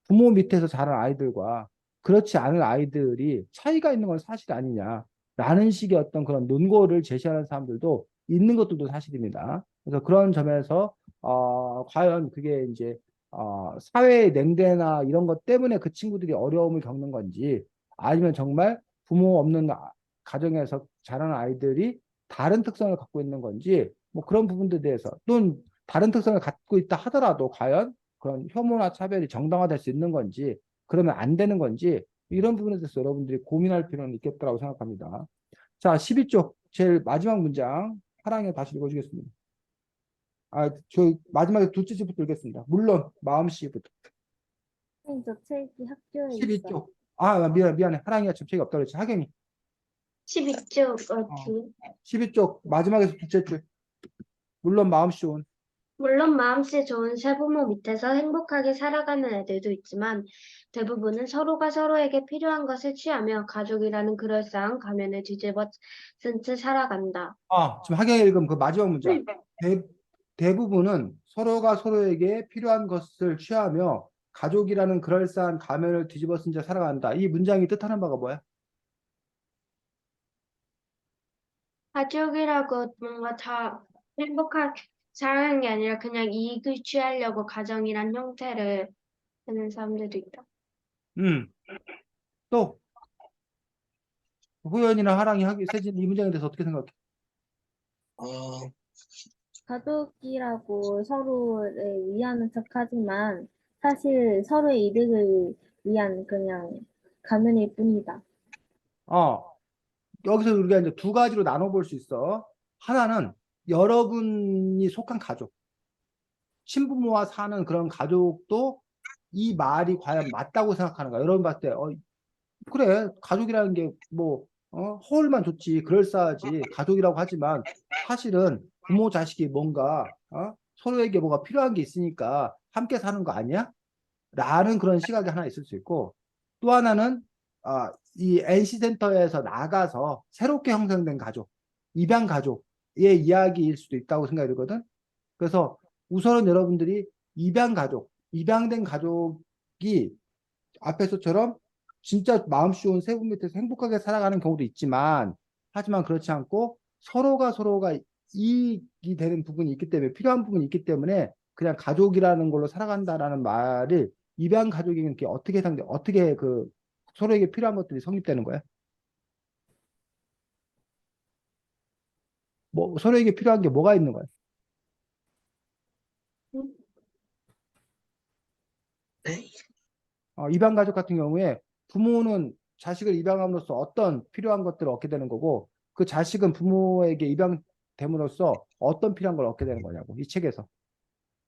부모 밑에서 자란 아이들과 그렇지 않은 아이들이 차이가 있는 건 사실 아니냐라는 식의 어떤 그런 논거를 제시하는 사람들도 있는 것들도 사실입니다. 그래서 그런 점에서 과연 그게 이제 사회의 냉대나 이런 것 때문에 그 친구들이 어려움을 겪는 건지 아니면 정말 부모 없는 가정에서 자라는 아이들이 다른 특성을 갖고 있는 건지 뭐 그런 부분들에 대해서 또는 다른 특성을 갖고 있다 하더라도 과연 그런 혐오나 차별이 정당화될 수 있는 건지 그러면 안 되는 건지 이런 부분에 대해서 여러분들이 고민할 필요는 있겠다고 생각합니다. 자, 12쪽 제일 마지막 문장 하랑이 다시 읽어주겠습니다. 저 마지막에 둘째 줄부터 읽겠습니다. 물론 마음씨부터. 선생님, 저 책이 학교에 있어요. 12쪽. 미안해. 하랑이가 지금 책이 없다고 그랬지. 하경이. 12쪽 어, 어디? 12쪽 마지막에서 둘째 줄. 물론 마음씨 좋은. 물론 마음씨 좋은 세부모 밑에서 행복하게 살아가는 애들도 있지만 대부분은 서로가 서로에게 필요한 것을 취하며 가족이라는 그럴싸한 가면을 뒤집어 쓴 채 살아간다. 지금 하경이 읽은 그 마지막 문장. 대부분은 서로가 서로에게 필요한 것을 취하며 가족이라는 그럴싸한 가면을 뒤집어 쓴 채 살아간다. 이 문장이 뜻하는 바가 뭐야? 가족이라고 뭔가 다 행복하게 살아가는 게 아니라 그냥 이익을 취하려고 가정이란 형태를 하는 사람들도 있다. 음. 또 호연이나 하랑이 세진 이 문장에 대해서 어떻게 생각해? 어, 가족이라고 서로를 위하는 척하지만 사실 서로의 이득을 위한 그냥 가면일 뿐이다. 어, 여기서 우리가 이제 두 가지로 나눠볼 수 있어. 하나는 여러분이 속한 가족, 친부모와 사는 그런 가족도 이 말이 과연 맞다고 생각하는가? 여러분 봤을 때, 그래, 가족이라는 게 뭐, 허울만 좋지, 그럴싸하지, 가족이라고 하지만 사실은 부모 자식이 뭔가, 서로에게 뭐가 필요한 게 있으니까 함께 사는 거 아니야? 라는 그런 시각이 하나 있을 수 있고, 또 하나는 이 NC센터에서 나가서 새롭게 형성된 가족, 입양 가족의 이야기일 수도 있다고 생각이 들거든. 그래서 우선은 여러분들이 입양 가족, 입양된 가족이 앞에서처럼 진짜 마음 쉬운 세 분 밑에서 행복하게 살아가는 경우도 있지만, 하지만 그렇지 않고 서로가 이익이 되는 부분이 있기 때문에, 필요한 부분이 있기 때문에 그냥 가족이라는 걸로 살아간다라는 말을, 입양 가족이 게 어떻게 그 서로에게 필요한 것들이 성립되는 거야? 뭐 서로에게 필요한 게 뭐가 있는 거야? 네? 입양 가족 같은 경우에 부모는 자식을 입양함으로써 어떤 필요한 것들을 얻게 되는 거고, 그 자식은 부모에게 입양됨으로써 어떤 필요한 걸 얻게 되는 거냐고, 이 책에서.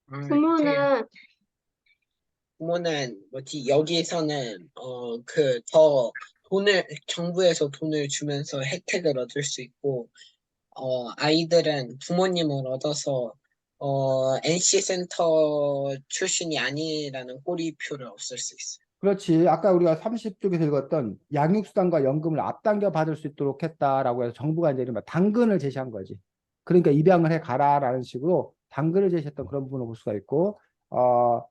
부모는 부모는 뭐지 여기서는 그 더 돈을 정부에서 돈을 주면서 혜택을 얻을 수 있고 아이들은 부모님을 얻어서 NC 센터 출신이 아니라는 꼬리표를 없앨 수 있어요. 그렇지. 아까 우리가 30쪽에서 읽었던 양육수당과 연금을 앞당겨 받을 수 있도록 했다라고 해서 정부가 이제 이른바 당근을 제시한 거지. 그러니까 입양을 해 가라라는 식으로 당근을 제시했던 그런 부분을 볼 수가 있고, 어,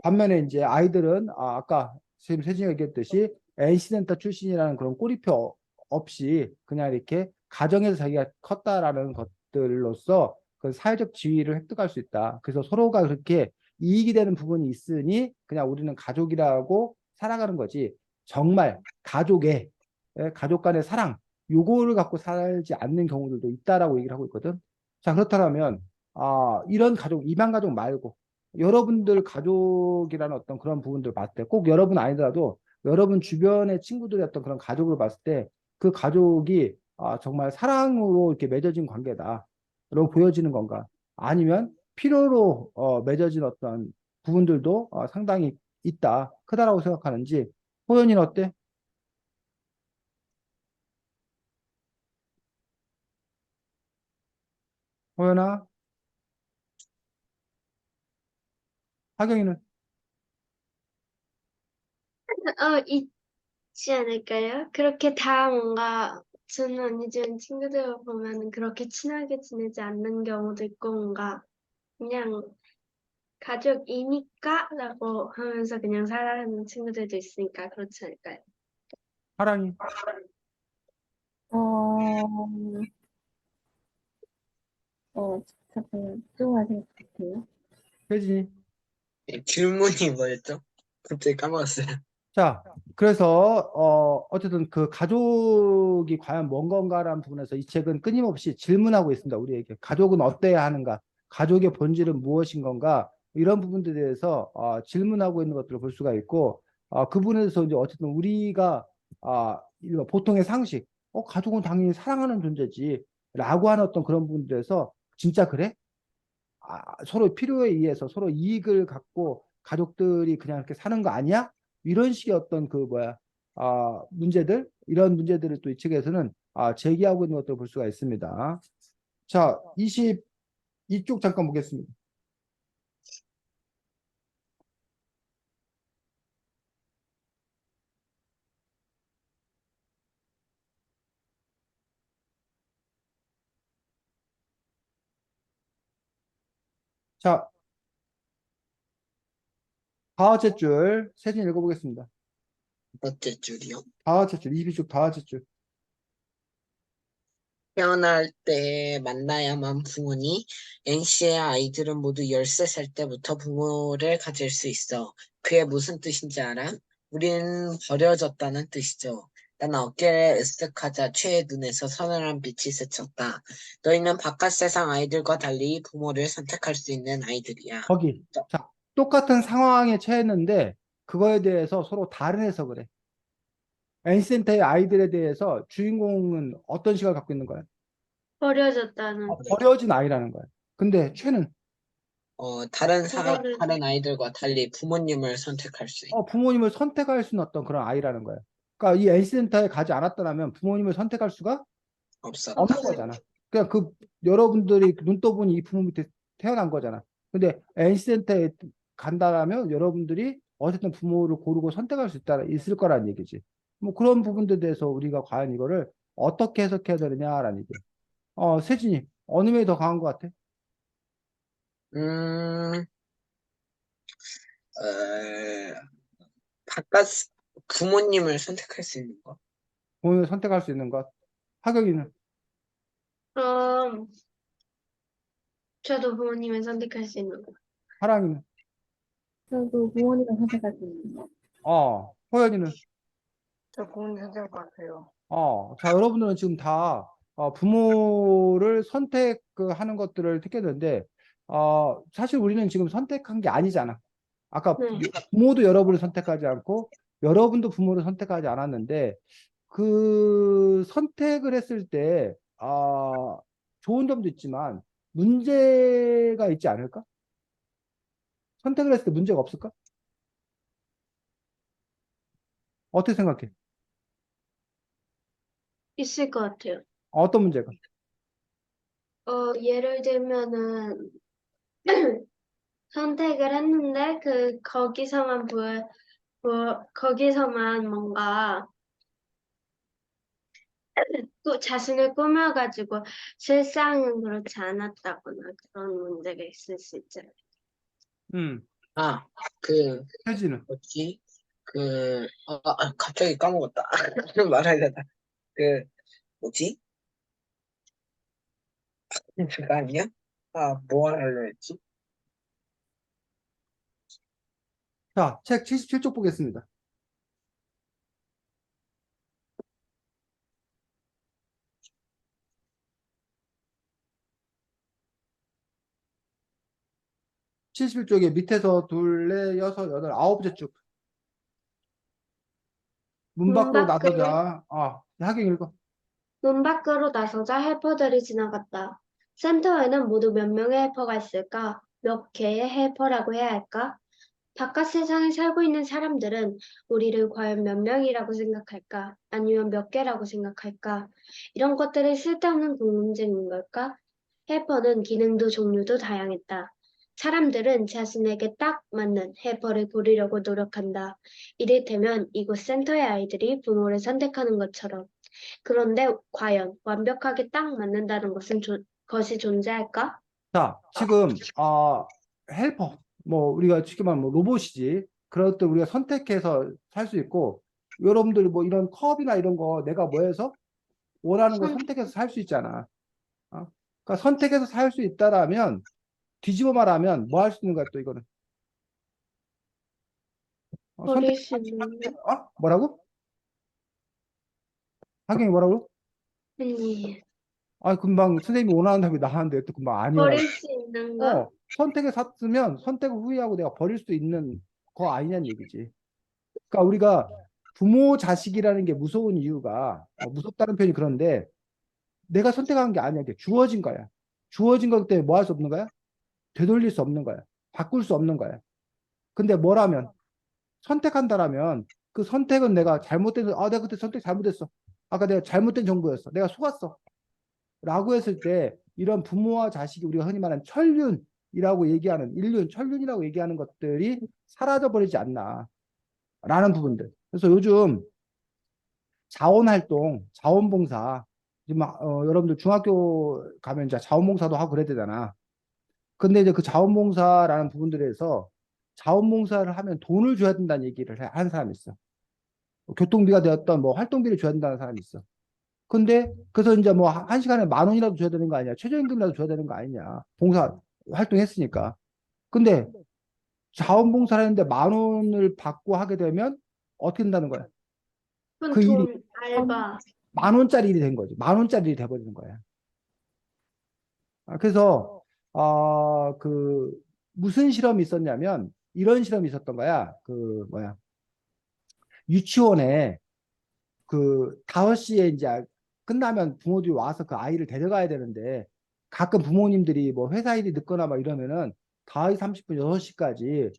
반면에 이제 아이들은 아까 지금 세진이가 얘기했듯이 NC센터 출신이라는 그런 꼬리표 없이 그냥 이렇게 가정에서 자기가 컸다라는 것들로서 그 사회적 지위를 획득할 수 있다. 그래서 서로가 그렇게 이익이 되는 부분이 있으니 그냥 우리는 가족이라고 살아가는 거지. 정말 가족 간의 사랑, 요거를 갖고 살지 않는 경우들도 있다라고 얘기를 하고 있거든. 자, 그렇다면 이런 가족, 입양 가족 말고 여러분들 가족이라는 어떤 그런 부분들을 봤을 때, 꼭 여러분 아니더라도 여러분 주변의 친구들의 어떤 그런 가족을 봤을 때, 그 가족이 정말 사랑으로 이렇게 맺어진 관계다로 보여지는 건가? 아니면 필요로 맺어진 어떤 부분들도 상당히 크다라고 생각하는지. 호연이는 어때? 호연아, 하경이는? 있지 않을까요? 그렇게 다 뭔가 저는 언니 주변 친구들 보면은 그렇게 친하게 지내지 않는 경우도 있고 뭔가 그냥 가족이니까 라고 하면서 그냥 살아가는 친구들도 있으니까 그렇지 않을까요? 하랑이, 어, 잠깐만, 조금만 생각할게요. 혜진이. 질문이 뭐였죠? 갑자기 까먹었어요. 자, 그래서 어쨌든 그 가족이 과연 뭔 건가라는 부분에서 이 책은 끊임없이 질문하고 있습니다. 우리에게 가족은 어때야 하는가? 가족의 본질은 무엇인 건가? 이런 부분들에 대해서 질문하고 있는 것들을 볼 수가 있고, 그 부분에서 이제 어쨌든 우리가 이런 보통의 상식, 가족은 당연히 사랑하는 존재지라고 하는 어떤 그런 부분들에서 진짜 그래? 서로 필요에 의해서 서로 이익을 갖고 가족들이 그냥 이렇게 사는 거 아니야? 이런 식의 어떤 그 뭐야 이런 문제들을 또 이 책에서는 제기하고 있는 것들을 볼 수가 있습니다. 자, 22쪽 잠깐 보겠습니다. 자, 다섯째 줄 세진 읽어보겠습니다. 첫째 줄이요. 다섯째 줄, 22쪽 다섯째 줄. 태어날 때 만나야만 부모니 NC의 아이들은 모두 13살 때부터 부모를 가질 수 있어. 그게 무슨 뜻인지 알아? 우린 버려졌다는 뜻이죠. 난 어깨를 으쓱하자 최의 눈에서 서늘한 빛이 스쳤다. 너희는 바깥 세상 아이들과 달리 부모를 선택할 수 있는 아이들이야. 거기. 자, 똑같은 상황에 처했는데 그거에 대해서 서로 다른 해석을 해. N센터의 아이들에 대해서 주인공은 어떤 시각을 갖고 있는 거야? 버려졌다는 버려진 아이라는 거야. 근데 최는 그거를 다른 아이들과 달리 부모님을 선택할 수 있는. 부모님을 선택할 수 있는 어떤 그런 아이라는 거야. 그러니까 이 N센터에 가지 않았더라면 부모님을 선택할 수가 없어. 없는 거잖아. 그냥 여러분들이 눈 떠보니 이 부모 밑에 태어난 거잖아. 근데 N센터에 간다라면 여러분들이 어쨌든 부모를 고르고 선택할 수 있을 거라는 얘기지. 뭐 그런 부분들에 대해서 우리가 과연 이거를 어떻게 해석해야 되느냐라는 얘기. 세진이 어느 면이 더 강한 것 같아? 음, 어, 바깥 부모님을 선택할 수 있는 거. 부모를 선택할 수 있는 것. 하경이는 어, 저도 부모님을 선택할 수 있는 거. 하랑이는 저도 부모님을 선택할 수 있는 거. 호연이는 저 부모님 선택할 것 같아요. 자, 여러분들은 지금 다 부모를 선택하는 것들을 택했는데, 사실 우리는 지금 선택한 게 아니잖아. 아까 네. 부모도 여러분을 선택하지 않고, 여러분도 부모를 선택하지 않았는데, 그 선택을 했을 때, 좋은 점도 있지만, 문제가 있지 않을까? 선택을 했을 때 문제가 없을까? 어떻게 생각해? 있을 것 같아요. 어떤 문제가? 예를 들면은 선택을 했는데 거기서만 뭔가 자신을 꾸며가지고 실상은 그렇지 않았다거나 그런 문제가 있을 수 있잖아요. 음, 아, 그 혜지는? 뭐지? 갑자기 까먹었다. 말하려다. 그 뭐지? 잠깐만요. 뭐 하려 했지? 자, 책 77쪽 보겠습니다. 71쪽에 밑에서 둘, 넷, 여섯, 여덟, 아홉째 쭉. 문 문 밖으로 밖으로 나서자. 하경 읽어. 문 밖으로 나서자 헬퍼들이 지나갔다. 센터에는 모두 몇 명의 헬퍼가 있을까? 몇 개의 헬퍼라고 해야 할까? 바깥 세상에 살고 있는 사람들은 우리를 과연 몇 명이라고 생각할까? 아니면 몇 개라고 생각할까? 이런 것들이 쓸데없는 궁금증인 걸까? 헬퍼는 기능도 종류도 다양했다. 사람들은 자신에게 딱 맞는 헬퍼를 고르려고 노력한다. 이를테면 이곳 센터의 아이들이 부모를 선택하는 것처럼. 그런데 과연 완벽하게 딱 맞는다는 것이 존재할까? 자, 지금, 헬퍼. 뭐, 우리가 쉽게 말하면 뭐 로봇이지. 그럴 때 우리가 선택해서 살 수 있고, 여러분들 뭐 이런 컵이나 이런 거 내가 뭐 해서 원하는 거 선- 선택해서 살 수 있잖아. 그러니까 선택해서 살 수 있다라면, 뒤집어 말하면 뭐 할 수 있는 거야, 또 이거는. 선택, 버릴 수 있는 것. 뭐라고? 하경이 뭐라고? 아니, 금방 선생님이 원하는 답이 나왔는데 또 금방 아니라고. 버릴 수 있는 것? 선택을 샀으면 선택을 후회하고 내가 버릴 수 있는 거 아니냐는 얘기지. 그러니까 우리가 부모 자식이라는 게 무서운 이유가 무섭다는 표현이 그런데 내가 선택한 게 아니야. 이게 주어진 거야. 주어진 거기 때문에 뭐 할 수 없는 거야? 되돌릴 수 없는 거야. 바꿀 수 없는 거야. 근데 뭐라면 선택한다라면 그 선택은 내가 내가 그때 선택 잘못했어. 아까 내가 잘못된 정보였어. 내가 속았어. 라고 했을 때 이런 부모와 자식이 우리가 흔히 말하는 천륜이라고 얘기하는 천륜이라고 얘기하는 것들이 사라져 버리지 않나 라는 부분들. 그래서 요즘 자원활동, 자원봉사 지금 여러분들 중학교 가면 이제 자원봉사도 하고 그래야 되잖아. 근데 이제 그 자원봉사라는 부분들에서 자원봉사를 하면 돈을 줘야 된다는 얘기를 하는 사람이 있어. 교통비가 되었던 뭐 활동비를 줘야 된다는 사람이 있어. 근데 그래서 이제 뭐 한 시간에 10,000원이라도 줘야 되는 거 아니야? 최저임금이라도 줘야 되는 거 아니냐? 봉사 활동했으니까. 근데 자원봉사를 했는데 10,000원을 받고 하게 되면 어떻게 된다는 거야? 그건 그 일이 돈, 알바. 10,000원짜리 일이 된 거지. 10,000원짜리 일이 돼버리는 거야. 그래서 그 무슨 실험이 있었냐면 이런 실험이 있었던 거야. 그 뭐야? 유치원에 그 5시에 이제 끝나면 부모들이 와서 그 아이를 데려가야 되는데 가끔 부모님들이 뭐 회사 일이 늦거나 막 이러면은 5시 30분, 6시까지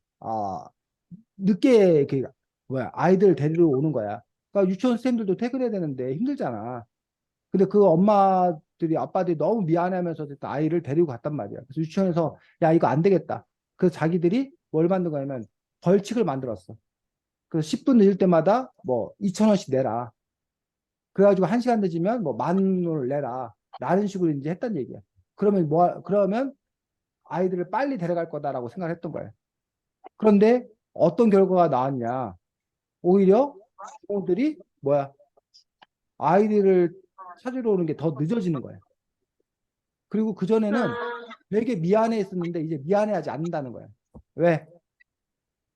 늦게 그 뭐야 아이들 데리러 오는 거야. 그러니까 유치원 선생님들도 퇴근해야 되는데 힘들잖아. 근데 그 엄마들이 아빠들이 너무 미안해하면서 또 아이를 데리고 갔단 말이야. 그래서 유치원에서 야 이거 안 되겠다. 그래서 자기들이 뭘 만든 거냐면 벌칙을 만들었어. 그래서 10분 늦을 때마다 뭐 2,000원씩 내라. 그래가지고 1시간 늦으면 뭐 10,000원을 내라. 라는 식으로 이제 했단 얘기야. 그러면 아이들을 빨리 데려갈 거다라고 생각했던 거야. 그런데 어떤 결과가 나왔냐? 오히려 부모들이 뭐야? 아이들을 찾으러 오는 게 더 늦어지는 거야. 그리고 그전에는 아, 되게 미안해 했었는데 이제 미안해하지 않는다는 거야. 왜?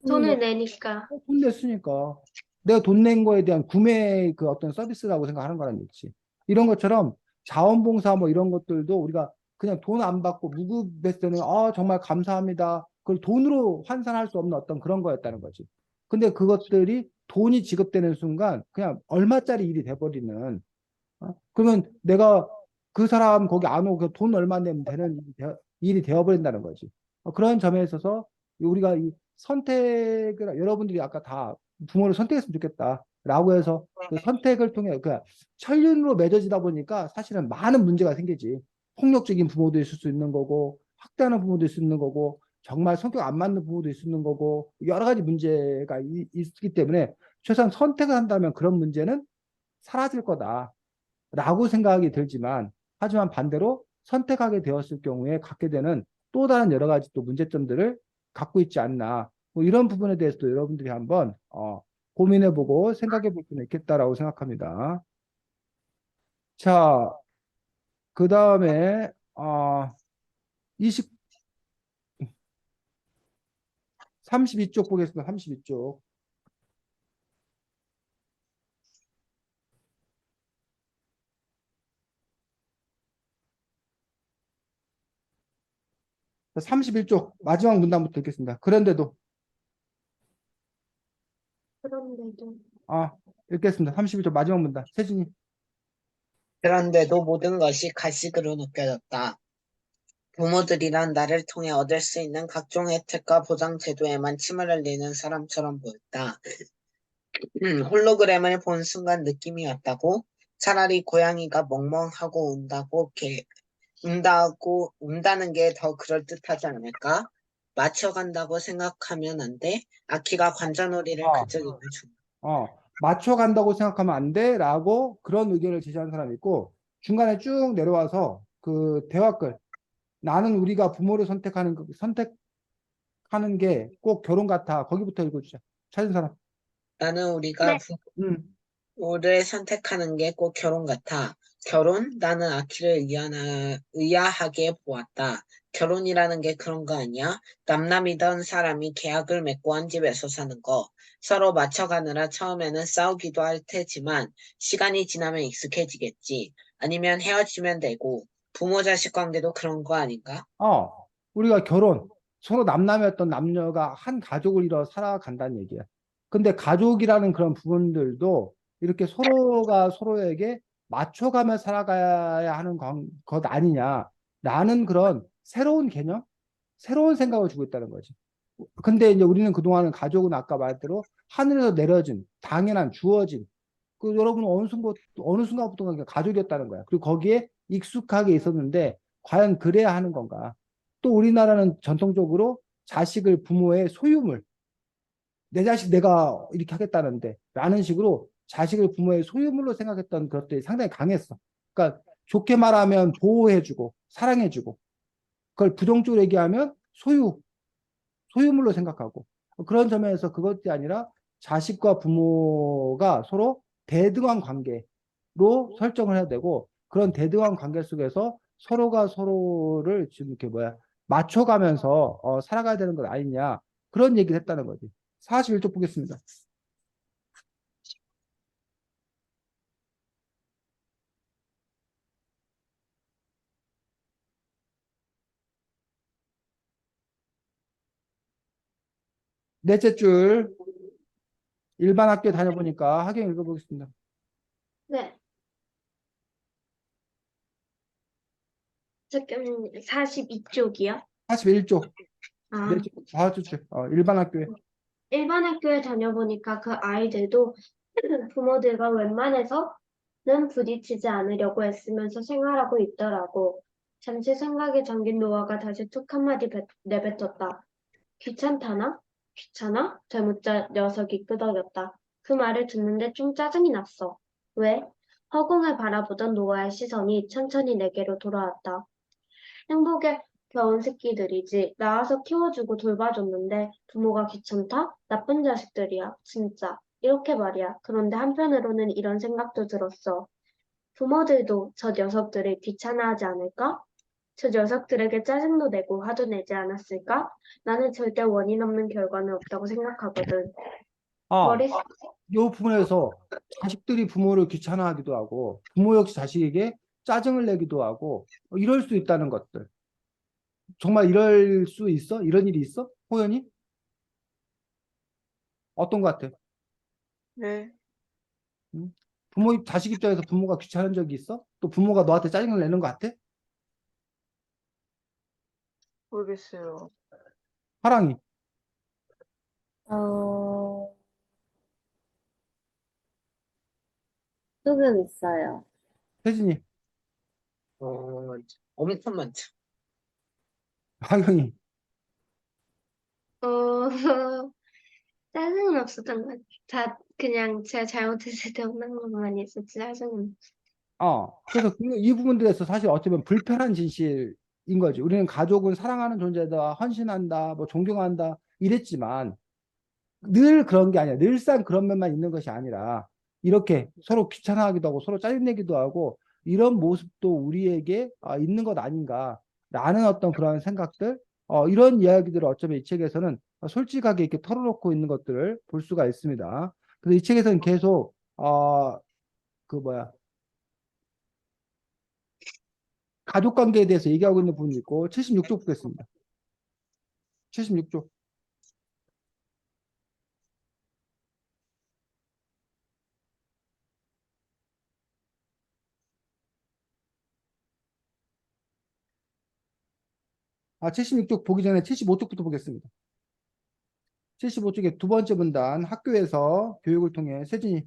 돈을 내니까. 돈 냈으니까. 내가 돈 낸 거에 대한 구매 그 어떤 서비스라고 생각하는 거란 얘기지. 이런 것처럼 자원봉사 뭐 이런 것들도 우리가 그냥 돈 안 받고 무급했을 때는 정말 감사합니다. 그걸 돈으로 환산할 수 없는 어떤 그런 거였다는 거지. 근데 그것들이 돈이 지급되는 순간 그냥 얼마짜리 일이 돼버리는 그러면 내가 그 사람 거기 안 오고 돈 얼마 내면 되는 일이 되어버린다는 거지. 그런 점에 있어서 우리가 이 선택을 여러분들이 아까 다 부모를 선택했으면 좋겠다라고 해서 그 선택을 통해 그 천륜으로 맺어지다 보니까 사실은 많은 문제가 생기지. 폭력적인 부모도 있을 수 있는 거고 학대하는 부모도 있을 수 있는 거고 정말 성격 안 맞는 부모도 있을 수 있는 거고 여러 가지 문제가 있기 때문에 최소한 선택을 한다면 그런 문제는 사라질 거다. 라고 생각이 들지만 하지만 반대로 선택하게 되었을 경우에 갖게 되는 또 다른 여러 가지 또 문제점들을 갖고 있지 않나 뭐 이런 부분에 대해서도 여러분들이 한번 고민해보고 생각해 볼 수는 있겠다라고 생각합니다. 자, 그 다음에 20 32쪽 보겠습니다. 32쪽. 자, 31쪽 마지막 문단부터 읽겠습니다. 그런데도 그런데도. 읽겠습니다. 31쪽 마지막 문단. 세진이. 그런데도 모든 것이 가식으로 느껴졌다. 부모들이란 나를 통해 얻을 수 있는 각종 혜택과 보장 제도에만 침을 흘리는 사람처럼 보였다. 홀로그램을 본 순간 느낌이 왔다고? 차라리 고양이가 멍멍하고 운다는 게 더 그럴듯하지 않을까? 맞춰간다고 생각하면 안 돼? 아키가 관자놀이를 아, 그쪽에 준. 어, 맞춰간다고 생각하면 안 돼? 라고 그런 의견을 제시하는 사람이 있고, 중간에 쭉 내려와서 그 대화글, 나는 우리가 부모를 선택하는 게 꼭 결혼 같아. 거기부터 읽어주자. 찾은 사람. 나는 우리가 네. 음, 부모를 선택하는 게 꼭 결혼 같아. 결혼? 나는 아키를 의아하게 보았다. 결혼이라는 게 그런 거 아니야? 남남이던 사람이 계약을 맺고 한 집에서 사는 거. 서로 맞춰가느라 처음에는 싸우기도 할 테지만 시간이 지나면 익숙해지겠지. 아니면 헤어지면 되고 부모 자식 관계도 그런 거 아닌가? 어, 우리가 서로 남남이었던 남녀가 한 가족을 이뤄 살아간다는 얘기야. 근데 가족이라는 그런 부분들도 이렇게 서로가 서로에게 맞춰가며 살아가야 하는 것 아니냐라는 그런 새로운 개념, 새로운 생각을 주고 있다는 거지. 근데 이제 우리는 그동안은 가족은 아까 말대로 하늘에서 내려진 당연한 주어진 여러분은 어느 순간부터 가족이었다는 거야. 그리고 거기에 익숙하게 있었는데 과연 그래야 하는 건가? 또 우리나라는 전통적으로 자식을 부모의 소유물, 내 자식 내가 이렇게 하겠다는데 라는 식으로 자식을 부모의 소유물로 생각했던 것들이 상당히 강했어. 그러니까 좋게 말하면 보호해주고 사랑해주고 그걸 부정적으로 얘기하면 소유물로 생각하고 그런 점에서 그것이 아니라 자식과 부모가 서로 대등한 관계로 설정을 해야 되고 그런 대등한 관계 속에서 서로가 서로를 지금 이렇게 맞춰가면서 살아가야 되는 것 아니냐 그런 얘기를 했다는 거지. 41쪽 보겠습니다. 넷째 줄 일반 학교 다녀보니까 학경 읽어보겠습니다. 잠깐만요. 42쪽이요? 41쪽. 아, 네, 다음 주 일반 학교에. 일반 학교에 다녀보니까 그 아이들도 부모들과 웬만해서는 부딪히지 않으려고 애쓰면서 생활하고 있더라고. 잠시 생각에 잠긴 노아가 다시 툭 한마디 내뱉었다. 귀찮다나? 귀찮아? 대문자 녀석이 끄덕였다. 그 말을 듣는데 좀 짜증이 났어. 왜? 허공을 바라보던 노아의 시선이 천천히 내게로 돌아왔다. 행복에 겨운 새끼들이지. 낳아서 키워주고 돌봐줬는데 부모가 귀찮다? 나쁜 자식들이야. 진짜. 이렇게 말이야. 그런데 한편으로는 이런 생각도 들었어. 부모들도 저 녀석들을 귀찮아하지 않을까? 저 녀석들에게 짜증도 내고 화도 내지 않았을까? 나는 절대 원인 없는 결과는 없다고 생각하거든. 아, 머릿, 이 부분에서 자식들이 부모를 귀찮아하기도 하고 부모 역시 자식에게 짜증을 내기도 하고 이럴 수 있다는 것들. 정말 이럴 수 있어? 이런 일이 있어? 호연이? 어떤 것 같아? 네, 응? 자식 입장에서 부모가 귀찮은 적이 있어? 또 부모가 너한테 짜증을 내는 것 같아? 모르겠어요. 하랑이, 어, 조금 있어요. 혜진이, 어, 엄청 많죠. 하경이. 어, 짜증은 없었던 것 같아. 다 그냥 제가 잘못했을 때 혼난 것만 있었지, 짜증은. 그래서 이 부분들에서 사실 어쩌면 불편한 진실인 거지. 우리는 가족은 사랑하는 존재다, 헌신한다, 뭐 존경한다 이랬지만 늘 그런 게 아니야. 늘상 그런 면만 있는 것이 아니라 이렇게 서로 귀찮아하기도 하고 서로 짜증내기도 하고 이런 모습도 우리에게 있는 것 아닌가라는 어떤 그런 생각들, 이런 이야기들을 어쩌면 이 책에서는 솔직하게 이렇게 털어놓고 있는 것들을 볼 수가 있습니다. 그래서 이 책에서는 계속 그 뭐야 가족 관계에 대해서 얘기하고 있는 부분이 있고 76쪽 보겠습니다. 76쪽. 76쪽 보기 전에 75쪽부터 보겠습니다. 75쪽의 두 번째 문단, 학교에서 교육을 통해 세진이.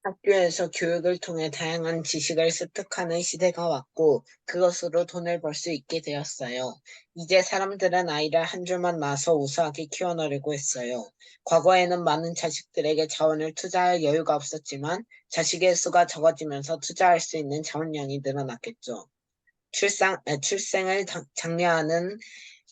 학교에서 교육을 통해 다양한 지식을 습득하는 시대가 왔고, 그것으로 돈을 벌 수 있게 되었어요. 이제 사람들은 아이를 한 줄만 낳아서 우수하게 키워내려고 했어요. 과거에는 많은 자식들에게 자원을 투자할 여유가 없었지만, 자식의 수가 적어지면서 투자할 수 있는 자원량이 늘어났겠죠. 출생을 장려하는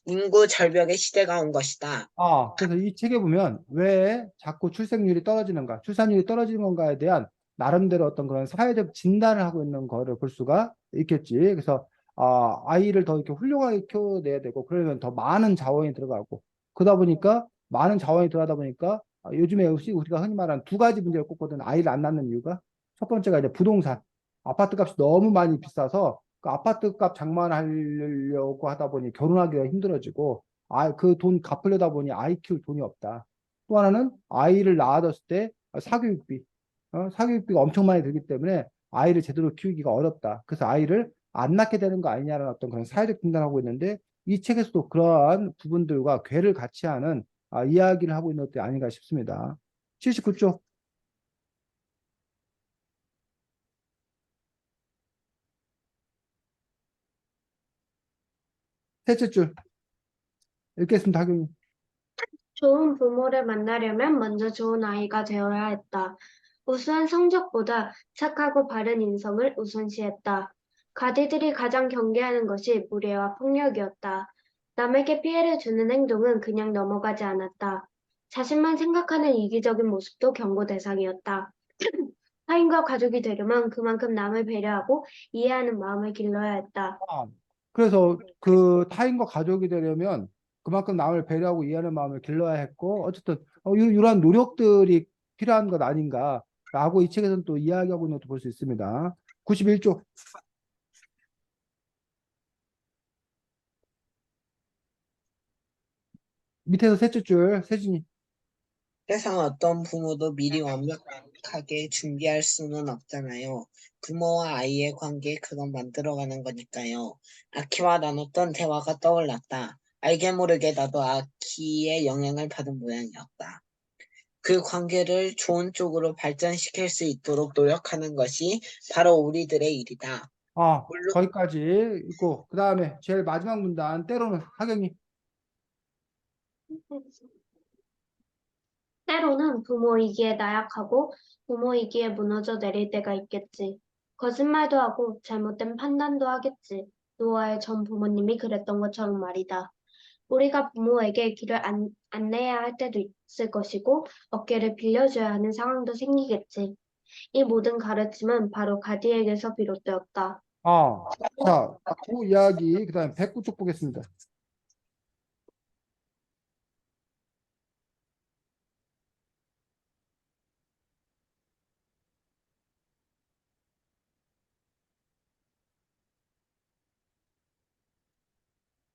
인구 절벽의 시대가 온 것이다. 그래서 이 책에 보면 왜 자꾸 출생률이 떨어지는가, 출산율이 떨어지는 건가에 대한 나름대로 어떤 그런 사회적 진단을 하고 있는 거를 볼 수가 있겠지. 그래서 아이를 더 이렇게 훌륭하게 키워내야 되고, 그러면 더 많은 자원이 들어가고, 그러다 보니까 많은 자원이 들어가다 보니까 요즘에 역시 우리가 흔히 말하는 두 가지 문제를 꼽거든. 아이를 안 낳는 이유가 첫 번째가 이제 부동산, 아파트 값이 너무 많이 비싸서 그 아파트 값 장만하려고 하다 보니 결혼하기가 힘들어지고, 그 돈 갚으려다 보니 아이 키울 돈이 없다. 또 하나는 아이를 낳아뒀을 때 사교육비, 사교육비가 엄청 많이 들기 때문에 아이를 제대로 키우기가 어렵다. 그래서 아이를 안 낳게 되는 거 아니냐는 어떤 그런 사회적 진단을 하고 있는데, 이 책에서도 그러한 부분들과 괴를 같이 하는 이야기를 하고 있는 것이 아닌가 싶습니다. 79쪽 셋째 줄 읽겠습니다. 학용이. 좋은 부모를 만나려면 먼저 좋은 아이가 되어야 했다. 우수한 성적보다 착하고 바른 인성을 우선시했다. 가디들이 가장 경계하는 것이 무례와 폭력이었다. 남에게 피해를 주는 행동은 그냥 넘어가지 않았다. 자신만 생각하는 이기적인 모습도 경고 대상이었다. 타인과 가족이 되려면 그만큼 남을 배려하고 이해하는 마음을 길러야 했다. 아, 그래서 그 타인과 가족이 되려면 그만큼 남을 배려하고 이해하는 마음을 길러야 했고, 어쨌든 이러한 노력들이 필요한 것 아닌가라고 이 책에서는 또 이야기하고 있는 것도 볼 수 있습니다. 91쪽 밑에서 셋째 줄 세진이. 세상 어떤 부모도 미리 완벽하게 준비할 수는 없잖아요. 부모와 아이의 관계 그건 만들어가는 거니까요. 아키와 나눴던 대화가 떠올랐다. 알게 모르게 나도 아키의 영향을 받은 모양이었다. 그 관계를 좋은 쪽으로 발전시킬 수 있도록 노력하는 것이 바로 우리들의 일이다. 물론 거기까지 있고, 그 다음에 제일 마지막 문단, 때로는 하경이. 때로는 부모이기에 나약하고 부모이기에 무너져 내릴 때가 있겠지. 거짓말도 하고 잘못된 판단도 하겠지. 노아의 전 부모님이 그랬던 것처럼 말이다. 우리가 부모에게 길을 안내해야 할 때도 있을 것이고 어깨를 빌려줘야 하는 상황도 생기겠지. 이 모든 가르침은 바로 가디에게서 비롯되었다. 자, 그 이야기, 그 다음에 109쪽 보겠습니다.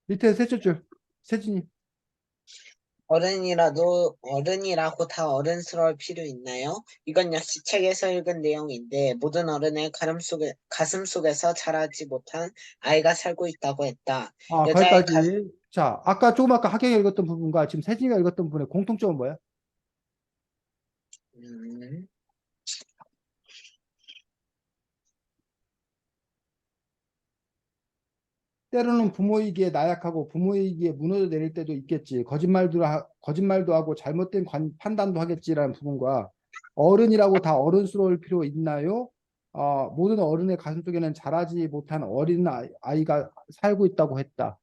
밑에 셋째 줄, 세진이. 어른이라고 다 어른스러울 필요 있나요? 이건 역시 책에서 읽은 내용인데 모든 어른의 가슴 속에서 자라지 못한 아이가 살고 있다고 했다. 여자의 거기까지. 자, 조금 아까 하경이 읽었던 부분과 지금 세진이가 읽었던 부분의 공통점은 뭐야? 음, 때로는 부모이기에 나약하고 부모이기에 무너져 내릴 때도 있겠지. 거짓말도 하고 잘못된 판단도 하겠지라는 부분과 어른이라고 다 어른스러울 필요 있나요? 모든 어른의 가슴 속에는 자라지 못한 어린 아이가 살고 있다고 했다.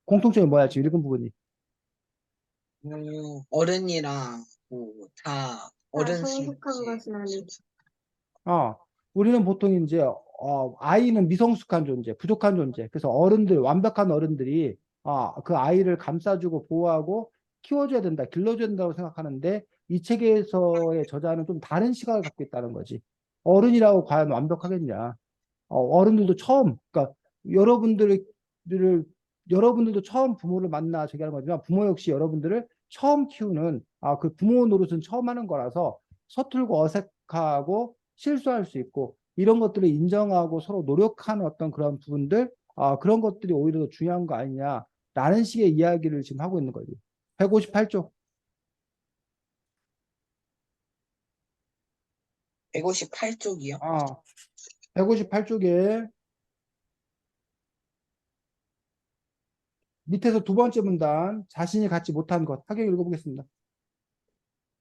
공통점이 뭐야, 지금 읽은 부분이? 어른이라고 다 어른스러울 성숙한 것은 아니지. 우리는 보통 이제 아이는 미성숙한 존재, 부족한 존재. 그래서 완벽한 어른들이 그 아이를 감싸주고 보호하고 키워줘야 된다, 길러줘야 된다고 생각하는데 이 책에서의 저자는 좀 다른 시각을 갖고 있다는 거지. 어른이라고 과연 완벽하겠냐? 어른들도 그러니까 여러분들을 여러분들도 처음 부모를 만나 저기 하는 거지만 부모 역시 여러분들을 처음 키우는 그 부모 노릇은 처음 하는 거라서 서툴고 어색하고 실수할 수 있고 이런 것들을 인정하고 서로 노력하는 어떤 그런 부분들 그런 것들이 오히려 더 중요한 거 아니냐라는 식의 이야기를 지금 하고 있는 거지. 158쪽. 158쪽이요. 158쪽에 밑에서 두 번째 문단 자신이 갖지 못한 것 하게 읽어보겠습니다.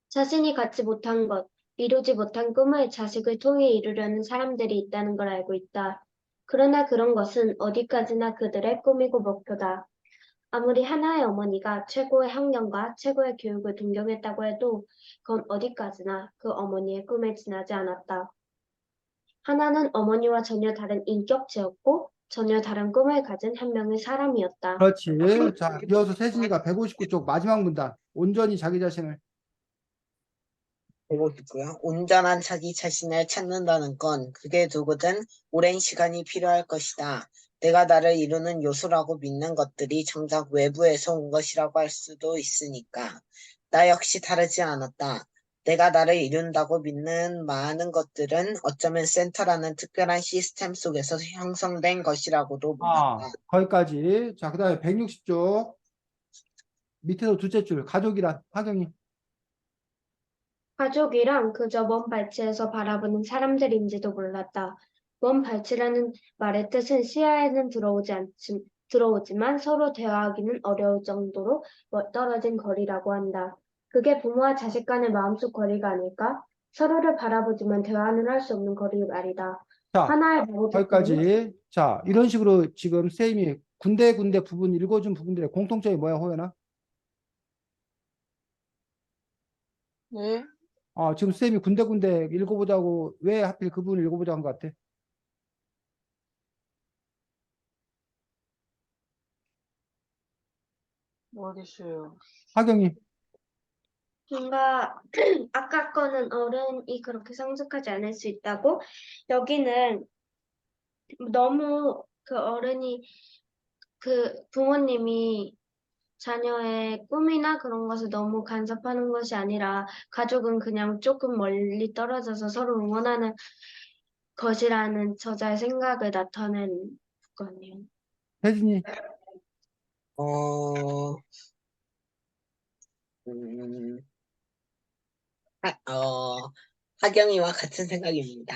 자신이 갖지 못한 것, 이루지 못한 꿈을 자식을 통해 이루려는 사람들이 있다는 걸 알고 있다. 그러나 그런 것은 어디까지나 그들의 꿈이고 목표다. 아무리 하나의 어머니가 최고의 환경과 최고의 교육을 동경했다고 해도 그건 어디까지나 그 어머니의 꿈에 지나지 않았다. 하나는 어머니와 전혀 다른 인격체였고 전혀 다른 꿈을 가진 한 명의 사람이었다. 그렇지. 자, 이어서 세진이가 159쪽 마지막 문단. 온전히 자기 자신을. 보고 있고요. 온전한 자기 자신을 찾는다는 건 그게 누구든 오랜 시간이 필요할 것이다. 내가 나를 이루는 요소라고 믿는 것들이 정작 외부에서 온 것이라고 할 수도 있으니까. 나 역시 다르지 않았다. 내가 나를 이룬다고 믿는 많은 것들은 어쩌면 센터라는 특별한 시스템 속에서 형성된 것이라고도 몰랐다. 거기까지. 자, 그 다음에 160쪽. 밑에서 둘째 줄. 가족이란 하경이. 가족이랑 그저 먼 발치에서 바라보는 사람들인지도 몰랐다. 먼 발치라는 말의 뜻은 시야에는 들어오지만 서로 대화하기는 어려울 정도로 떨어진 거리라고 한다. 그게 부모와 자식 간의 마음속 거리가 아닐까? 서로를 바라보지만 대화는 할 수 없는 거리 말이다. 자, 하나의 바보 조건이 거기까지. 자, 이런 식으로 지금 쌤이 군데군데 부분 읽어준 부분들의 공통점이 뭐야, 호연아? 네. 지금 쌤이 군데군데 읽어보자고 왜 하필 그 부분 읽어보자고 한 것 같아? 어딨어요? 하경이. 뭔가 아까 거는 어른이 그렇게 성숙하지 않을 수 있다고 여기는 너무 그 어른이 그 부모님이 자녀의 꿈이나 그런 것을 너무 간섭하는 것이 아니라 가족은 그냥 조금 멀리 떨어져서 서로 응원하는 것이라는 저자의 생각을 나타낸 거네요. 혜진이, 어, 음, 하경이와 같은 생각입니다.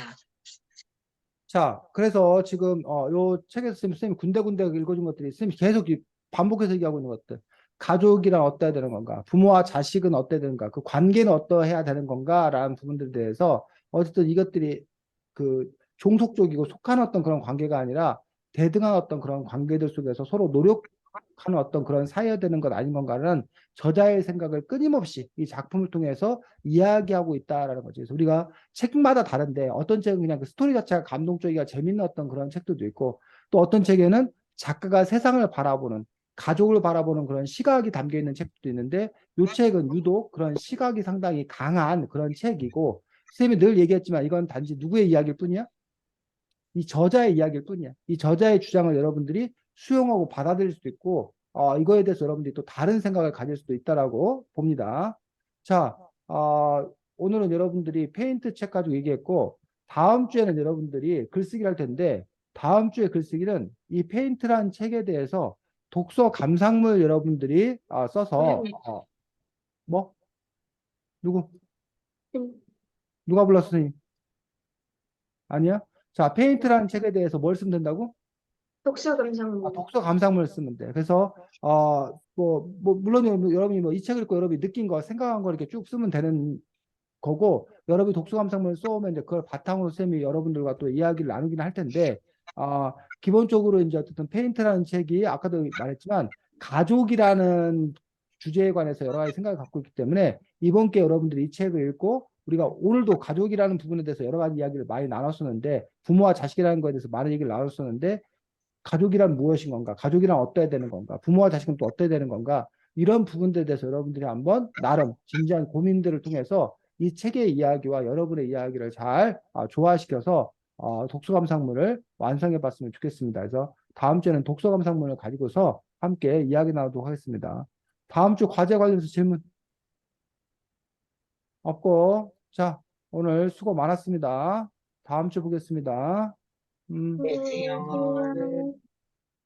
자, 그래서 지금 요 책에서 선생님이 군데군데 읽어준 것들이 선생님이 계속 반복해서 얘기하고 있는 것들. 가족이란 어때야 되는 건가? 부모와 자식은 어때야 되는가? 그 관계는 어떠해야 되는 건가? 라는 부분들에 대해서 어쨌든 이것들이 그 종속적이고 속한 어떤 그런 관계가 아니라 대등한 어떤 그런 관계들 속에서 서로 노력하는 어떤 그런 사이여야 되는 것 아닌 건가는 저자의 생각을 끊임없이 이 작품을 통해서 이야기하고 있다라는 거죠. 그래서 우리가 책마다 다른데 어떤 책은 그냥 그 스토리 자체가 감동적이고 재밌는 어떤 그런 책들도 있고 또 어떤 책에는 작가가 세상을 바라보는 가족을 바라보는 그런 시각이 담겨 있는 책도 있는데 이 책은 유독 그런 시각이 상당히 강한 그런 책이고 선생님이 늘 얘기했지만 이건 단지 누구의 이야기일 뿐이야? 이 저자의 이야기일 뿐이야. 이 저자의 주장을 여러분들이 수용하고 받아들일 수도 있고 이거에 대해서 여러분들이 또 다른 생각을 가질 수도 있다라고 봅니다. 자, 오늘은 여러분들이 페인트 책 가지고 얘기했고 다음 주에는 여러분들이 글쓰기를 할 텐데 다음 주에 글쓰기는 이 페인트란 책에 대해서 독서 감상물 여러분들이 써서 뭐? 누구? 음, 누가 불렀어, 선생님? 아니야? 자, 페인트라는 책에 대해서 뭘 쓰면 된다고? 독서 감상문. 독서 감상문을 쓰면 돼. 그래서 물론 여러분이 뭐 이 책을 읽고 여러분이 느낀 거, 생각한 거 이렇게 쭉 쓰면 되는 거고 여러분이 독서 감상문을 써오면 이제 그걸 바탕으로 쌤이 여러분들과 또 이야기를 나누긴 할 텐데 기본적으로 이제 어쨌든 페인트라는 책이 아까도 말했지만 가족이라는 주제에 관해서 여러 가지 생각을 갖고 있기 때문에 이번 게 여러분들이 이 책을 읽고 우리가 오늘도 가족이라는 부분에 대해서 여러 가지 이야기를 많이 나눴었는데 부모와 자식이라는 거에 대해서 많은 얘기를 나눴었는데 가족이란 무엇인 건가? 가족이란 어떠해야 되는 건가? 부모와 자식은 또 어떠해야 되는 건가? 이런 부분들에 대해서 여러분들이 한번 나름 진지한 고민들을 통해서 이 책의 이야기와 여러분의 이야기를 잘 조화시켜서 독서 감상문을 완성해 봤으면 좋겠습니다. 그래서 다음 주에는 독서 감상문을 가지고서 함께 이야기 나누도록 하겠습니다. 다음 주 과제 관련해서 질문 없고, 자, 오늘 수고 많았습니다. 다음 주 보겠습니다. 네, 안녕히 계세요. 안녕.